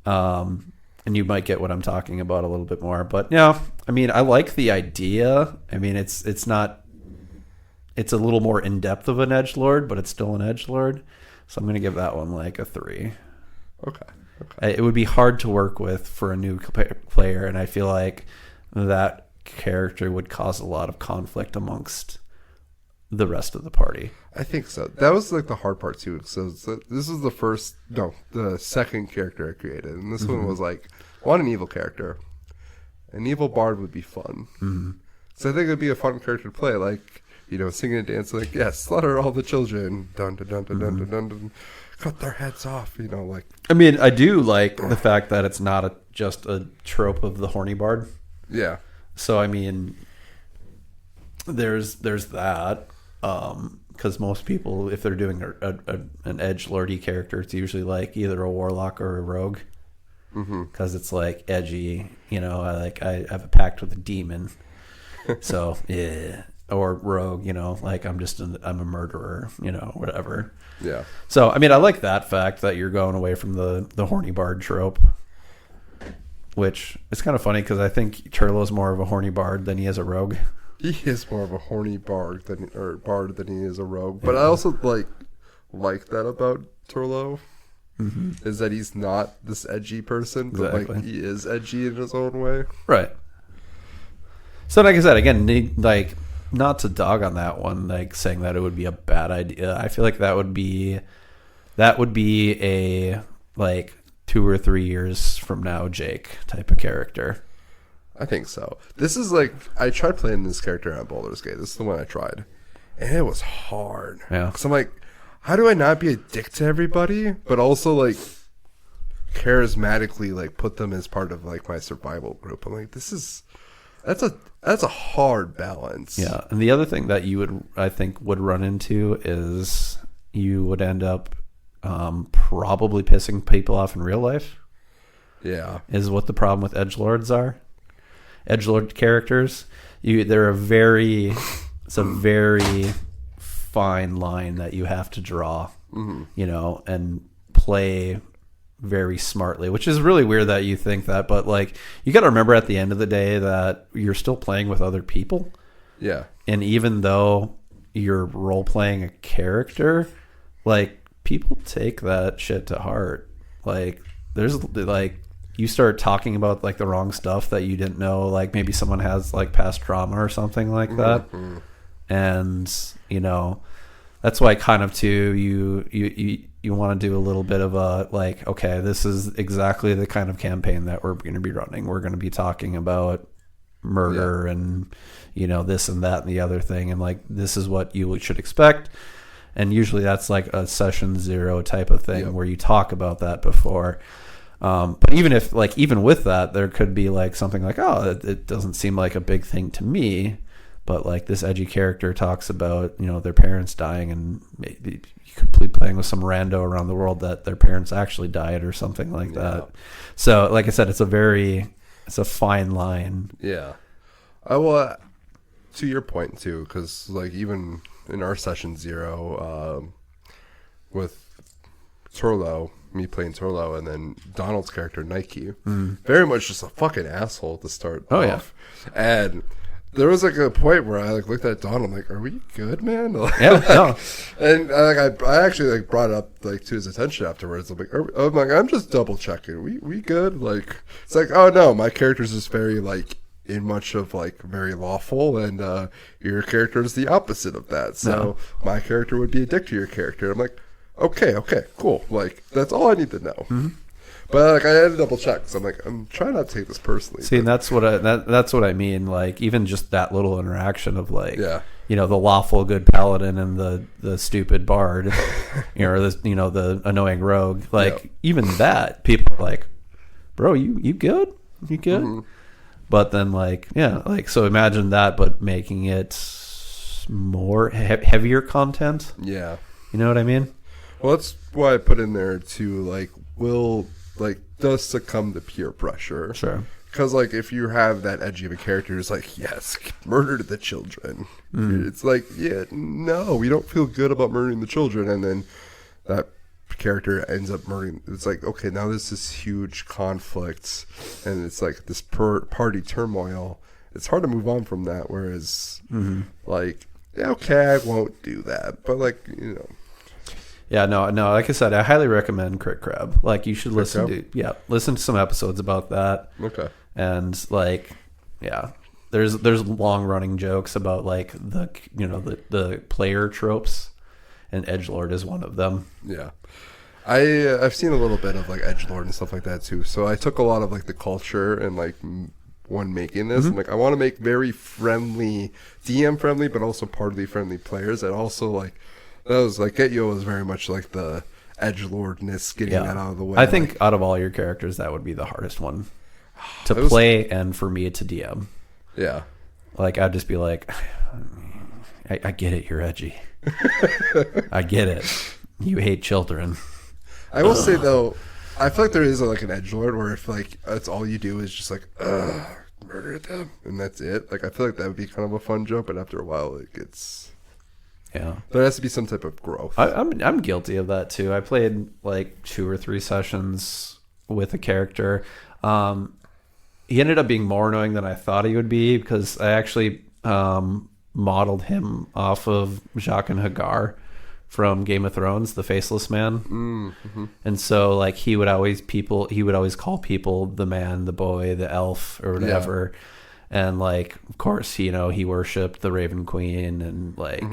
And you might get what I'm talking about a little bit more. But yeah, I mean, I like the idea. I mean, it's a little more in-depth of an edgelord, but it's still an edgelord. So I'm going to give that one like a 3.
Okay.
It would be hard to work with for a new player, and I feel like that character would cause a lot of conflict amongst the rest of the party.
I think so. That was like the hard part too. So this is the second character I created, and this one was like, I want an evil character. An evil bard would be fun. So I think it'd be a fun character to play, like, you know, singing and dancing, like, yes, slaughter all the children, dun dun dun dun dun dun dun, cut their heads off, you know, like.
I mean, I do like the fact that it's not just a trope of the horny bard.
Yeah.
So I mean, there's that. Because most people, if they're doing an edgelordy character, it's usually like either a warlock or a rogue. Because it's like edgy, you know. I have a pact with a demon, so yeah. Or rogue, you know, like I'm a murderer, you know, whatever.
Yeah.
So I mean, I like that fact that you're going away from the horny bard trope, which is kind of funny because I think Turlo's more of a horny bard than he is a rogue.
He is more of a horny bard than he is a rogue. But I also like that about Turlo, is that he's not this edgy person, but like he is edgy in his own way. Right.
So like I said, again, like, not to dog on that one, like saying that it would be a bad idea. I feel like that would be a like 2 or 3 years from now Jake type of character.
I think so. This is like, I tried playing this character on Baldur's Gate. This is the one I tried, and it was hard.
Yeah.
Because I'm like, how do I not be a dick to everybody, but also like charismatically like put them as part of like my survival group? I'm like, that's a hard balance.
Yeah, and the other thing that you would run into is you would end up probably pissing people off in real life.
Yeah,
is what the problem with edgelords are. Edgelord characters, it's a very fine line that you have to draw, you know, and play very smartly, which is really weird that you think that, but like you got to remember at the end of the day that you're still playing with other people.
Yeah.
And even though you're role playing a character, like people take that shit to heart. Like there's like you start talking about like the wrong stuff that you didn't know, like maybe someone has like past trauma or something like that. And you know, that's why kind of too you want to do a little bit of a like, okay, this is exactly the kind of campaign that we're going to be running. We're going to be talking about murder and, you know, this and that and the other thing. And like, this is what you should expect. And usually that's like a session 0 type of thing where you talk about that before. But even if like, even with that, there could be like something like, oh, it doesn't seem like a big thing to me. But like this edgy character talks about, you know, their parents dying, and maybe you could be playing with some rando around the world that their parents actually died or something like that. So like I said, it's a fine line.
Yeah. Well, to your point too, because like even in our session 0, with Torlo, me playing Torlo, and then Donald's character Nike, very much just a fucking asshole to start off. And there was like a point where I like looked at Donald, I'm like, "Are we good, man?" Like,
No.
And like I actually like brought it up like to his attention afterwards. I'm like, I'm just double checking. We good? Like it's like, oh no, my character's just very like in much of like very lawful, and your character is the opposite of that. So my character would be a dick to your character. I'm like, okay, cool. Like that's all I need to know. But like I had to double check, so I'm like, I'm trying not to take this personally.
See, and that's what I mean. Like even just that little interaction of like, you know, the lawful good paladin and the stupid bard, you know, or the annoying rogue. Like even that, people are like, bro, you good? You good? But then like so imagine that, but making it more heavier content. Yeah, you know what I mean?
Well, that's why I put in there too. Like, does succumb to peer pressure.
Sure.
Because, like, if you have that edgy of a character, it's like, yes, murder the children. It's like, yeah, no, we don't feel good about murdering the children. And then that character ends up murdering. It's like, okay, now there's this huge conflict, and it's like this party turmoil. It's hard to move on from that. Whereas, like, yeah, okay, I won't do that. But, like, you know.
Yeah, no. Like I said, I highly recommend Crit Crab. Like you should listen to some episodes about that.
Okay.
And like, yeah, there's long running jokes about like the player tropes, and edgelord is one of them.
Yeah, I've seen a little bit of like edgelord and stuff like that too. So I took a lot of like the culture and like when making this, and like I want to make very friendly, DM friendly, but also party friendly players, and also like. That was like Getyo was very much like the edgelordness, getting that out of the way.
I think out of all your characters, that would be the hardest one to play and for me to DM. Yeah, like I'd just be like, I get it, you're edgy. I get it. You hate children.
I will say though, I feel like there is like an edgelord where if like that's all you do is just like murder them and that's it. Like I feel like that would be kind of a fun joke, but after a while it gets. Yeah, there has to be some type of growth.
I'm guilty of that too. I played like 2 or 3 sessions with a character. He ended up being more annoying than I thought he would be because I actually modeled him off of Jaqen H'ghar from Game of Thrones, the Faceless Man. And so like he would always call people the man, the boy, the elf, or whatever. And like, of course, you know, he worshipped the Raven Queen and like.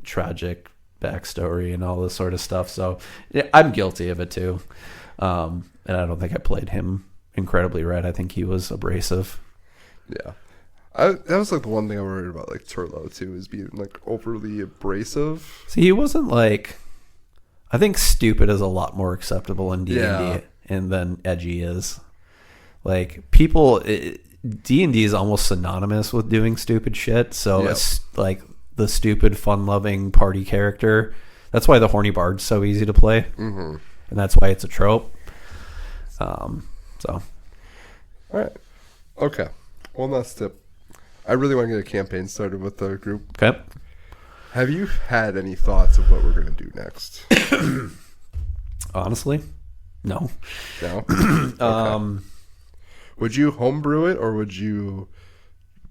Tragic backstory and all this sort of stuff. So yeah, I'm guilty of it too. And I don't think I played him incredibly right. I think he was abrasive.
Yeah. That was like the one thing I worried about like Turlo too, is being like overly abrasive.
See, he wasn't like, I think stupid is a lot more acceptable in D&D and than edgy is. Like people, D&D is almost synonymous with doing stupid shit. So it's like, the stupid, fun-loving party character. That's why the horny bard's so easy to play, and that's why it's a trope. All
right, okay. One last tip. I really want to get a campaign started with the group.
Okay.
Have you had any thoughts of what we're going to do next?
Honestly, no.
No? Okay. Would you homebrew it, or would you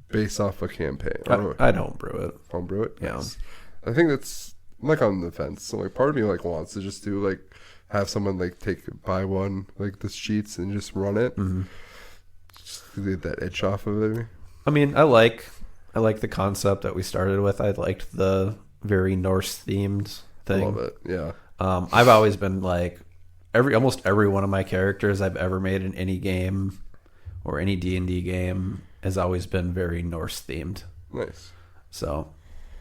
base off a campaign?
I'd homebrew it.
Homebrew it?
Yeah.
Nice. I think that's, I'm like on the fence. So like part of me like wants to just do like, have someone like buy one, like the sheets and just run it.
Mm-hmm.
Just to get that itch off of it.
I mean, I like the concept that we started with. I liked the very Norse themed thing.
Love it. Yeah.
I've always been like almost every one of my characters I've ever made in any game or any D&D game has always been very Norse themed.
Nice.
So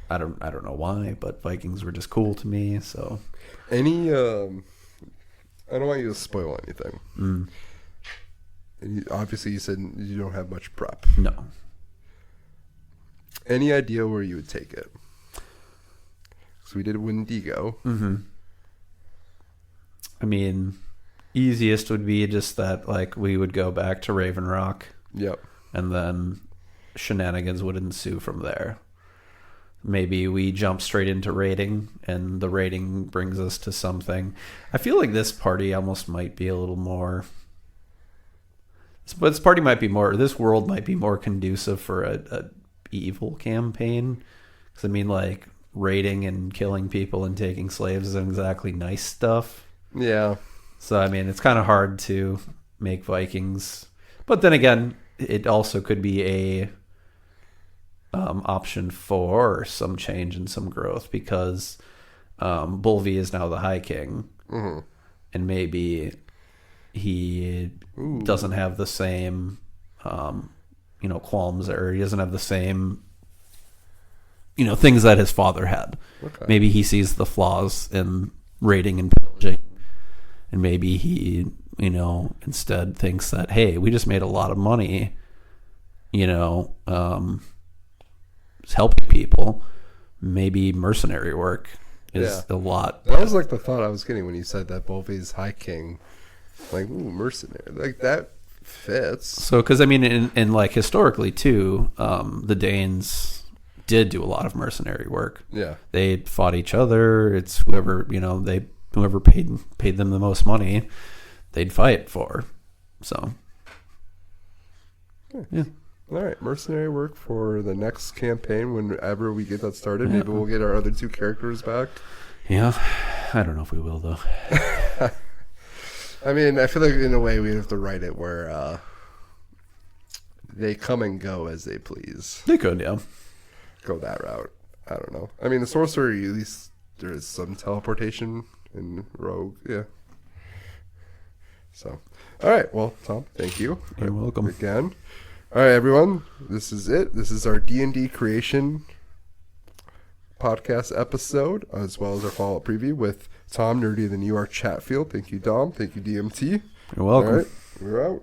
I don't know why, but Vikings were just cool to me. So
any I don't want you to spoil anything. And obviously you said you don't have much prep.
No.
Any idea where you would take it? So we did Wendigo.
Mm-hmm. I mean, easiest would be just that like we would go back to Raven Rock.
Yep.
And then shenanigans would ensue from there. Maybe we jump straight into raiding, and the raiding brings us to something. I feel like this party almost might be a little more... This party might be more... This world might be more conducive for a evil campaign. Because, I mean, like, raiding and killing people and taking slaves isn't exactly nice stuff.
Yeah.
So, I mean, it's kind of hard to make Vikings. But then again, it also could be a... option for some change and some growth, because Bolvi is now the High King, and maybe he doesn't have the same qualms, or he doesn't have the same things that his father had.
Okay.
Maybe he sees the flaws in raiding and pillaging, and maybe he instead thinks that, hey, we just made a lot of money helping people. Maybe mercenary work is a lot.
That was like the thought I was getting when you said that Bolvi's High King. Like, ooh, mercenary. Like, that fits.
So, because I mean, in like historically too, the Danes did do a lot of mercenary work.
Yeah.
They fought each other. It's whoever paid them the most money, they'd fight for. So, yeah.
All right, mercenary work for the next campaign. Whenever we get that started, maybe we'll get our other two characters back.
Yeah, I don't know if we will though.
I mean, I feel like in a way we have to write it where they come and go as they please.
They could, yeah.
Go that route. I don't know. I mean, the sorcery, at least there is some teleportation in Rogue. Yeah. So, all right. Well, Tom, thank you.
You're welcome.
Again. All right, everyone. This is it. This is our D&D creation podcast episode, as well as our follow-up preview with Tom, Nerdy of the New York Chatfield. Thank you, Dom. Thank you, DMT.
You're welcome.
All right, we're out.